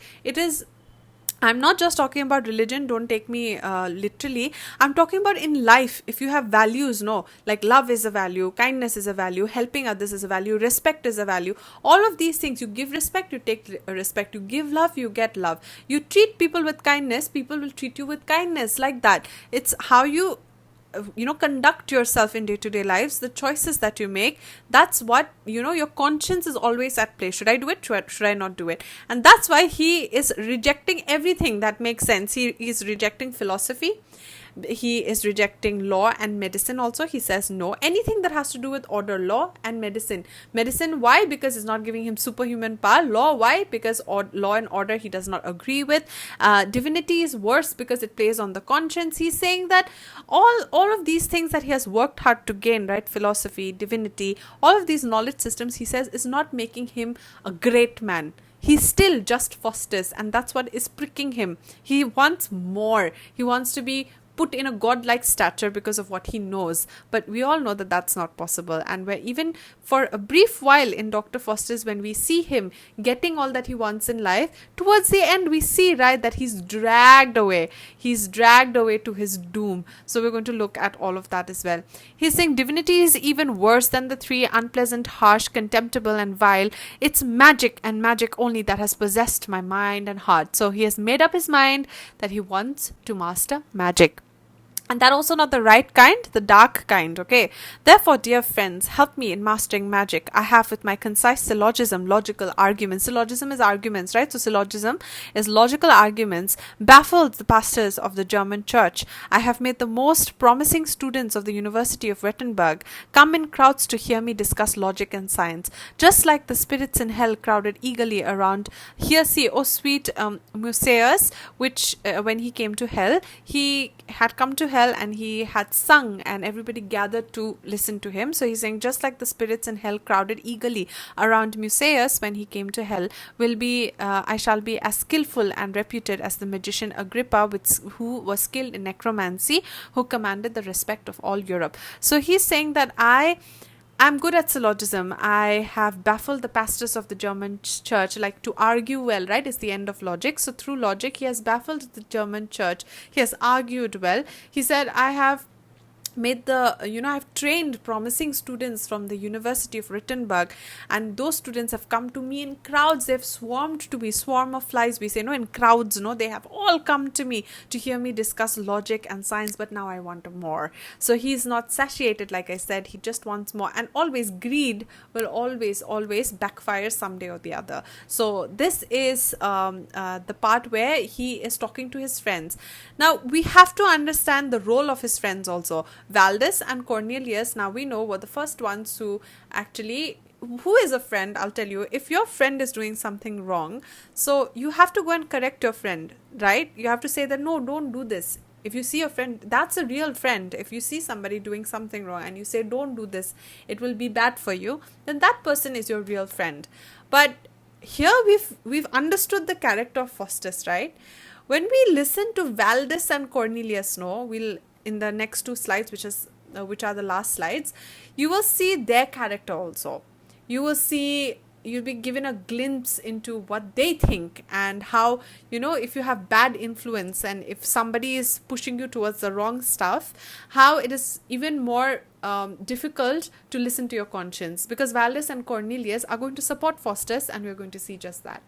I'm not just talking about religion, don't take me literally. I'm talking about in life. If you have values, like love is a value, kindness is a value, helping others is a value, respect is a value. All of these things, you give respect, you take respect. You give love, you get love. You treat people with kindness, people will treat you with kindness, like that. It's how you conduct yourself in day-to-day lives, the choices that you make. That's what, your conscience is always at play. Should I do it? Should I not do it? And that's why he is rejecting everything that makes sense. He is rejecting philosophy. He is rejecting law and medicine also. He says no. Anything that has to do with order, law and medicine. Medicine, why? Because it's not giving him superhuman power. Law, why? Because law and order he does not agree with. Divinity is worse because it plays on the conscience. He's saying that all of these things that he has worked hard to gain, right? Philosophy, divinity, all of these knowledge systems, he says, is not making him a great man. He's still just Faustus, and that's what is pricking him. He wants more. He wants to be put in a godlike stature because of what he knows, but we all know that that's not possible. And we're even for a brief while in Dr. Faustus, when we see him getting all that he wants in life, towards the end we see, right, that he's dragged away to his doom. So we're going to look at all of that as well. He's saying divinity is even worse than the three: unpleasant, harsh, contemptible, and vile. It's magic, and magic only, that has possessed my mind and heart. So he has made up his mind that he wants to master magic. And that also not the right kind, the dark kind, okay? Therefore, dear friends, help me in mastering magic. I have with my concise syllogism, logical arguments. Syllogism is arguments, right? So syllogism is logical arguments, baffled the pastors of the German church. I have made the most promising students of the University of Wittenberg come in crowds to hear me discuss logic and science. Just like the spirits in hell crowded eagerly around, here see, O sweet Musaeus, which when he came to hell, he had come to hell and he had sung and everybody gathered to listen to him. So he's saying just like the spirits in hell crowded eagerly around Musaeus when he came to hell, will be I shall be as skillful and reputed as the magician Agrippa, who was skilled in necromancy, who commanded the respect of all Europe. So he's saying that I'm good at syllogism. I have baffled the pastors of the German church, like to argue well, right, is the end of logic. So through logic, he has baffled the German church. He has argued well. He said, I have made I've trained promising students from the University of Wittenberg, and those students have come to me in crowds. They've swarmed to me, swarm of flies, we say, in crowds, they have all come to me to hear me discuss logic and science, but now I want more. So he's not satiated, like I said, he just wants more, and always greed will always backfire someday or the other. So this is the part where he is talking to his friends. Now we have to understand the role of his friends also. Valdes and Cornelius, now we know, were the first ones who actually, who is a friend? I'll tell you, if your friend is doing something wrong, so you have to go and correct your friend, right? You have to say that, no, don't do this. If you see a friend, that's a real friend. If you see somebody doing something wrong and you say, don't do this, it will be bad for you, then that person is your real friend. But here we've understood the character of Faustus, right? When we listen to Valdes and Cornelius, we'll in the next two slides, which are the last slides, you will see their character also. You'll be given a glimpse into what they think, and how, if you have bad influence and if somebody is pushing you towards the wrong stuff, how it is even more difficult to listen to your conscience, because Valdes and Cornelius are going to support Faustus, and we're going to see just that.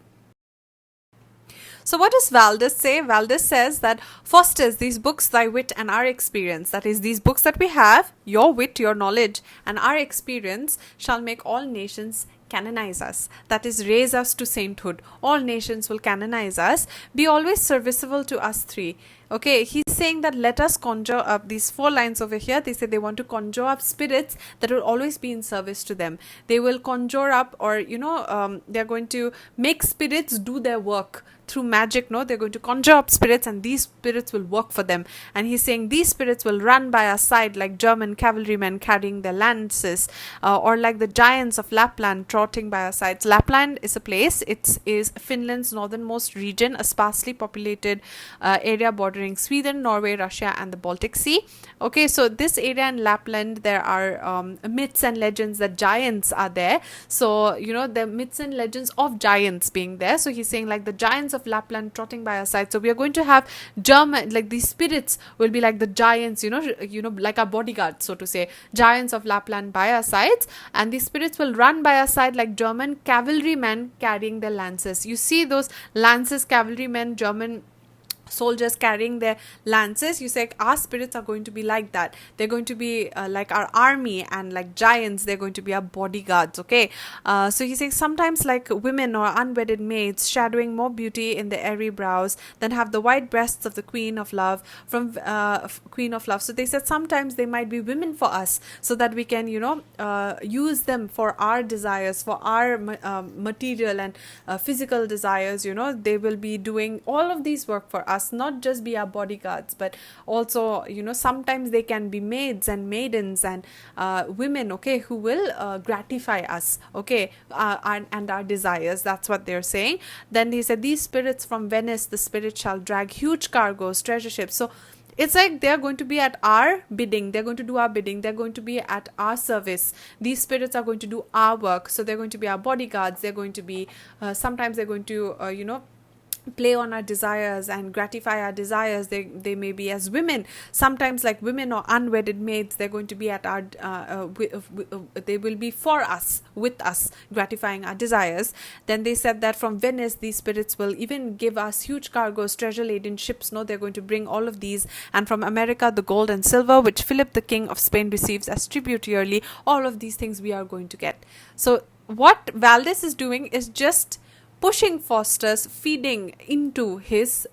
So what does Valdes say? Valdes says that, Faustus, these books, thy wit and our experience, that is, these books that we have, your wit, your knowledge, and our experience, shall make all nations canonize us, that is, raise us to sainthood. All nations will canonize us. Be always serviceable to us three. Okay, he's saying that let us conjure up these 4 lines over here. They say they want to conjure up spirits that will always be in service to them. They will conjure up, or they're going to make spirits do their work through magic. They're going to conjure up spirits, and these spirits will work for them. And he's saying these spirits will run by our side like German cavalrymen carrying their lances, or like the giants of Lapland trotting by our sides. Lapland is a place. It is Finland's northernmost region, a sparsely populated area bordering Sweden, Norway, Russia, and the Baltic Sea. Okay, so this area in Lapland, there are myths and legends that giants are there. So the myths and legends of giants being there. So he's saying like the giants of Lapland trotting by our side. So we are going to have German, like these spirits will be like the giants, like our bodyguards, so to say, giants of Lapland by our sides, and these spirits will run by our side like German cavalrymen carrying their lances. You see those lances, cavalrymen, German soldiers carrying their lances. You say our spirits are going to be like that. They're going to be like our army, and like giants, they're going to be our bodyguards. Okay, so he's saying sometimes like women or unwedded maids, shadowing more beauty in the airy brows than have the white breasts of the Queen of Love. So they said sometimes they might be women for us, so that we can use them for our desires, for our material and physical desires. They will be doing all of these work for us, not just be our bodyguards, but also sometimes they can be maids and maidens and women, okay, who will gratify us, okay, and our desires. That's what they're saying. Then they said these spirits from Venice, the spirit shall drag huge cargoes, treasure ships. So it's like they're going to be at our bidding. They're going to do our bidding. They're going to be at our service. These spirits are going to do our work. So they're going to be our bodyguards. They're going to be sometimes they're going to play on our desires and gratify our desires. They may be as women, sometimes like women or unwedded maids, they're going to be at our they will be for us, with us, gratifying our desires. Then they said that from Venice these spirits will even give us huge cargoes, treasure laden ships. No, they're going to bring all of these. And from America, the gold and silver which Philip the King of Spain receives as tribute yearly, all of these things we are going to get. So what Valdes is doing is just pushing Faustus, feeding into his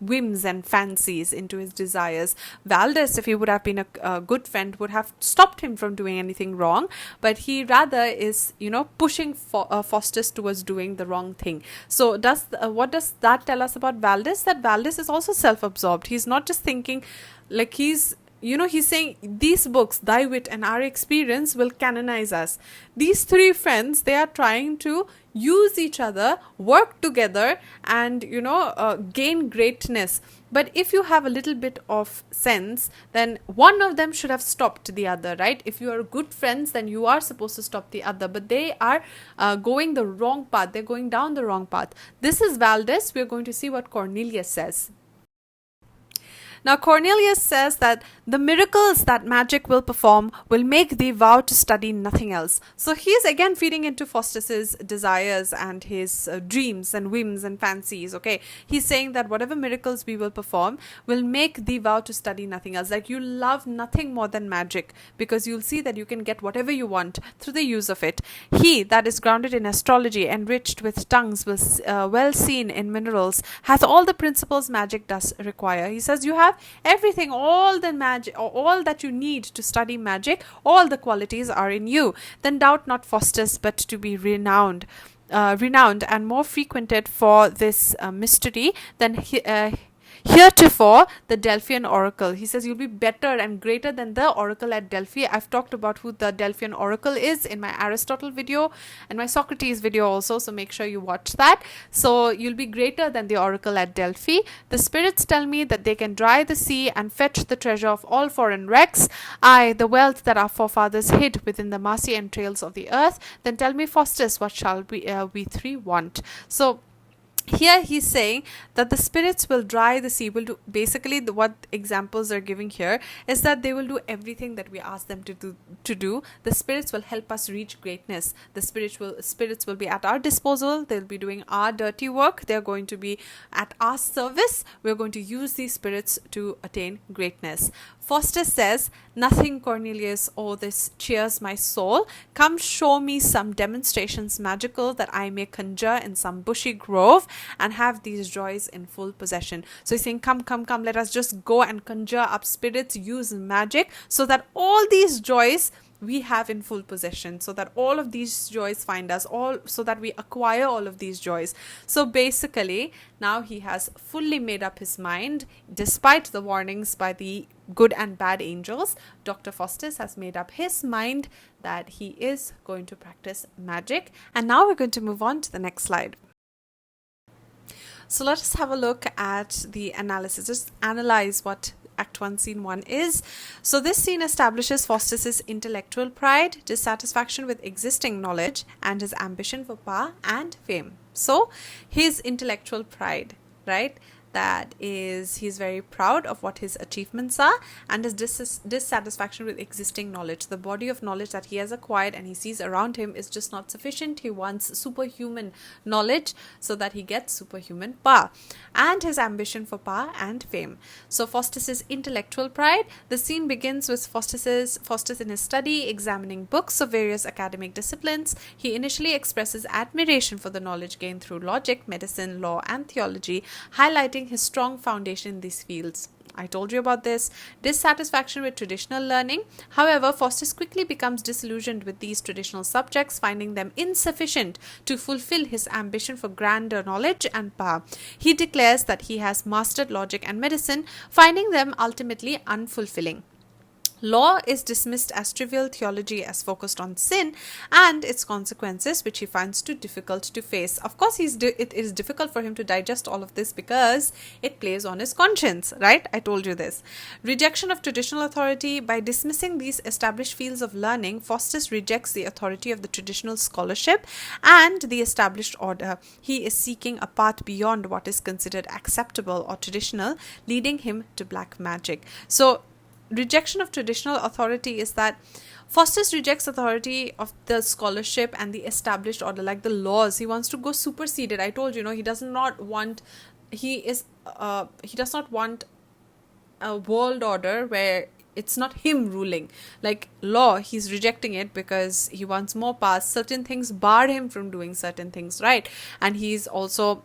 whims and fancies, into his desires. Valdes, if he would have been a good friend, would have stopped him from doing anything wrong, but he rather is, pushing Faustus towards doing the wrong thing. So what does that tell us about Valdes? That Valdes is also self-absorbed. He's not just thinking, like he's saying these books, thy wit and our experience, will canonize us. These three friends, they are trying to use each other, work together, and gain greatness. But if you have a little bit of sense, then one of them should have stopped the other, right? If you are good friends, then you are supposed to stop the other, but they are going the wrong path. They're going down the wrong path. This is Valdes. We're going to see what Cornelius says. Now Cornelius says that the miracles that magic will perform will make thee vow to study nothing else. So he is again feeding into Faustus's desires and his dreams and whims and fancies. Okay, he's saying that whatever miracles we will perform will make thee vow to study nothing else. Like you love nothing more than magic, because you'll see that you can get whatever you want through the use of it. He that is grounded in astrology, enriched with tongues, well seen in minerals, hath all the principles magic does require. He says you have everything, all the magic, all that you need to study magic, all the qualities are in you. Then doubt not Faustus, but to be renowned and more frequented for this mystery than heretofore the Delphian oracle. He says you'll be better and greater than the oracle at Delphi. I've talked about who the Delphian oracle is in my Aristotle video and my Socrates video also, so make sure you watch that. So you'll be greater than the oracle at Delphi. The spirits tell me that they can dry the sea and fetch the treasure of all foreign wrecks, aye, the wealth that our forefathers hid within the massy entrails of the earth. Then tell me, Faustus, what shall we three want? So here he's saying that the spirits will dry the sea, will do basically what examples are giving here is that they will do everything that we ask them to do. The spirits will help us reach greatness. The spirits will be at our disposal. They'll be doing our dirty work. They're going to be at our service. We're going to use these spirits to attain greatness. Faustus says, nothing, Cornelius, oh, this cheers my soul. Come show me some demonstrations magical that I may conjure in some bushy grove and have these joys in full possession. So he's saying, come, let us just go and conjure up spirits, use magic, so that all these joys we have in full possession, so that all of these joys find us, so that we acquire all of these joys. So basically, now he has fully made up his mind, despite the warnings by the good and bad angels. Dr. Faustus has made up his mind that he is going to practice magic. And now we're going to move on to the next slide. So let us have a look at the analysis. Just analyze what Act 1, Scene 1 is. So this scene establishes Faustus's intellectual pride, dissatisfaction with existing knowledge, and his ambition for power and fame. So his intellectual pride, right? That is, he's very proud of what his achievements are, and his dissatisfaction with existing knowledge. The body of knowledge that he has acquired and he sees around him is just not sufficient. He wants superhuman knowledge so that he gets superhuman power, and his ambition for power and fame. So Faustus's intellectual pride. The scene begins with Faustus in his study, examining books of various academic disciplines. He initially expresses admiration for the knowledge gained through logic, medicine, law, and theology, highlighting his strong foundation in these fields. I told you about this. Dissatisfaction with traditional learning. However, Faustus quickly becomes disillusioned with these traditional subjects, finding them insufficient to fulfill his ambition for grander knowledge and power. He declares that he has mastered logic and medicine, finding them ultimately unfulfilling. Law is dismissed as trivial, theology as focused on sin and its consequences, which he finds too difficult to face. Of course, it is difficult for him to digest all of this because it plays on his conscience, right? I told you this. Rejection of traditional authority. By dismissing these established fields of learning, Faustus rejects the authority of the traditional scholarship and the established order. He is seeking a path beyond what is considered acceptable or traditional, leading him to black magic. So, rejection of traditional authority is that Faustus rejects authority of the scholarship and the established order, like the laws. He wants to go superseded. I told you, he does not want he does not want a world order where it's not him ruling. Like law, he's rejecting it because he wants more power. Certain things bar him from doing certain things, right? And he's also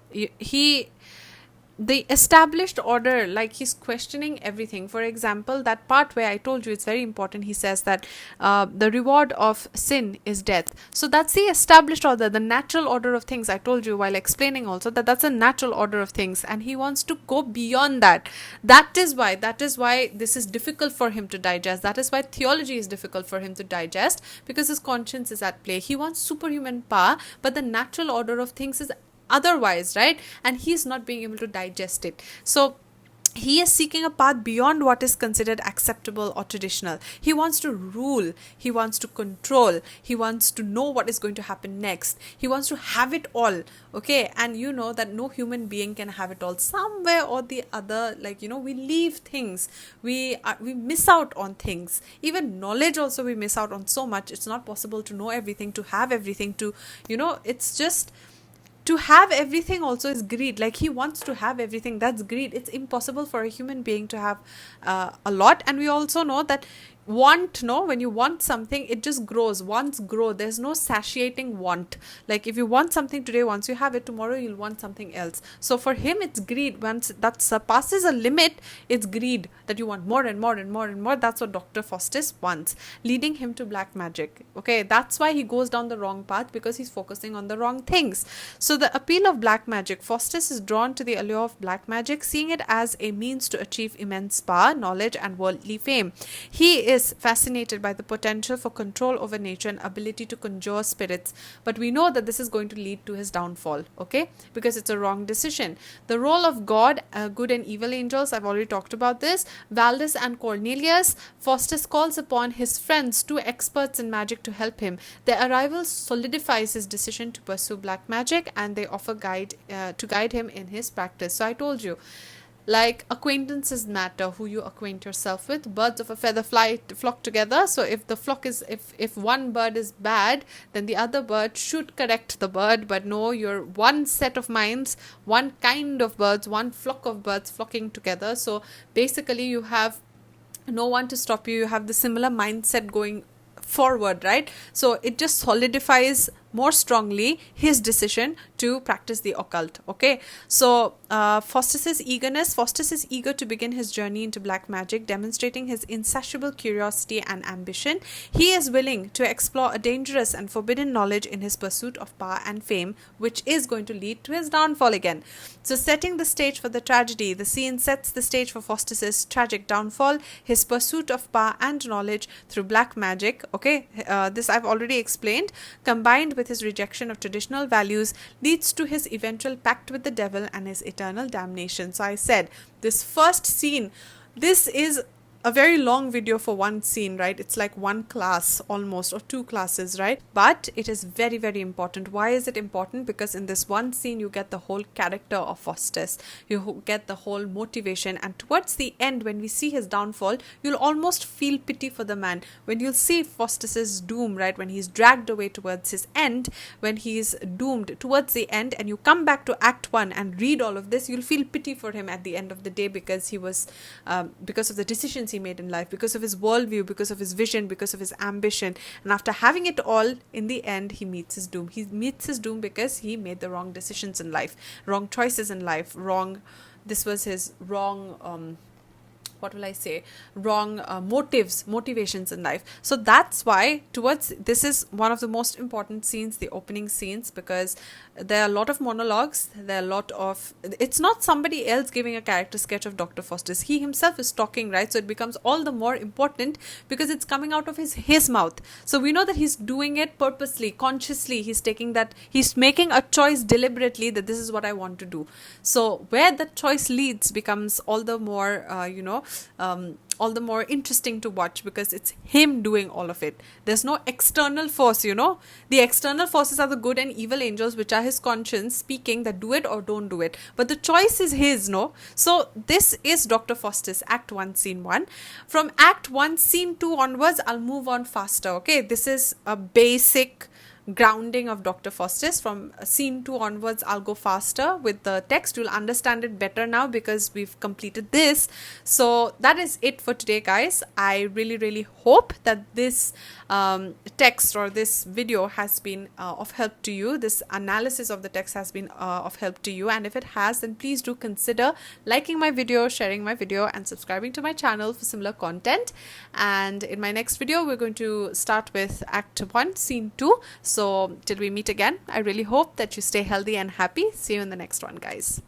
the established order, like he's questioning everything. For example, that part where I told you it's very important, he says that the reward of sin is death. So that's the established order, the natural order of things. I told you while explaining also that that's a natural order of things, and he wants to go beyond that. That is why this is difficult for him to digest. That is why theology is difficult for him to digest, because his conscience is at play. He wants superhuman power, but the natural order of things is otherwise, right? And he's not being able to digest it. So he is seeking a path beyond what is considered acceptable or traditional. He wants to rule, he wants to control, he wants to know what is going to happen next, he wants to have it all. Okay, and you know that no human being can have it all. Somewhere or the other, like we leave things, we miss out on things. Even knowledge also we miss out on so much. It's not possible to know everything, to have everything, to it's just to have everything also is greed. Like he wants to have everything. That's greed. It's impossible for a human being to have a lot. And we also know that when you want something, it just grows. Wants grow. There's no satiating want. Like if you want something today, once you have it, tomorrow you'll want something else. So for him, it's greed. Once that surpasses a limit, it's greed, that you want more and more and more and more. That's what Dr. Faustus wants, leading him to black magic. Okay, that's why he goes down the wrong path, because he's focusing on the wrong things. So the appeal of black magic. Faustus is drawn to the allure of black magic, seeing it as a means to achieve immense power, knowledge, and worldly fame. He is fascinated by the potential for control over nature and ability to conjure spirits, but we know that this is going to lead to his downfall, okay, because it's a wrong decision. The role of God, good and evil angels, I've already talked about this. Valdes and Cornelius. Faustus calls upon his friends, two experts in magic, to help him. Their arrival solidifies his decision to pursue black magic, and they offer to guide him in his practice. So I told you, like acquaintances matter, who you acquaint yourself with. Birds of a feather flock together. So if the flock is, if one bird is bad, then the other bird should correct the bird. But no, you're one set of minds, one kind of birds, one flock of birds flocking together. So basically you have no one to stop you. You have the similar mindset going forward, right? So it just solidifies more strongly his decision to practice the occult. Okay, so Faustus is eager to begin his journey into black magic, demonstrating his insatiable curiosity and ambition. He is willing to explore a dangerous and forbidden knowledge in his pursuit of power and fame, which is going to lead to his downfall again. So setting the stage for the tragedy, the scene sets the stage for Faustus's tragic downfall, his pursuit of power and knowledge through black magic. Okay, this I've already explained, combined with his rejection of traditional values, leads to his eventual pact with the devil and his eternal damnation. So I said, this first scene, this is a very long video for one scene, right? It's like one class almost, or two classes, right? But it is very, very important. Why is it important? Because in this one scene, you get the whole character of Faustus. You get the whole motivation. And towards the end, when we see his downfall, you'll almost feel pity for the man. When you'll see Faustus's doom, right? When he's dragged away towards his end, when he's doomed towards the end, and you come back to Act 1 and read all of this, you'll feel pity for him at the end of the day, because he was, because of the decisions he made in life, because of his worldview, because of his vision, because of his ambition. And after having it all, in the end, he meets his doom. He meets his doom because he made the wrong decisions in life, wrong choices in life, this was his wrong what will I say, wrong motivations in life. So that's why this is one of the most important scenes, the opening scenes, because there are a lot of monologues, it's not somebody else giving a character sketch of Dr. Faustus. He himself is talking, right? So it becomes all the more important because it's coming out of his mouth. So we know that he's doing it purposely, consciously. He's making a choice deliberately that this is what I want to do. So where that choice leads becomes all the more, all the more interesting to watch, because it's him doing all of it. There's no external force, The external forces are the good and evil angels, which are his conscience speaking that do it or don't do it. But the choice is his, no? So this is Dr. Faustus, Act 1, Scene 1. From Act 1, Scene 2 onwards, I'll move on faster, okay? This is a basic grounding of Dr. Faustus. From Scene 2 onwards, I'll go faster with the text. You'll understand it better now because we've completed this. So that is it for today, guys. I really, really hope that this text or this video has been of help to you. This analysis of the text has been of help to you. And if it has, then please do consider liking my video, sharing my video, and subscribing to my channel for similar content. And in my next video, we're going to start with Act 1, Scene 2. So till we meet again, I really hope that you stay healthy and happy. See you in the next one, guys.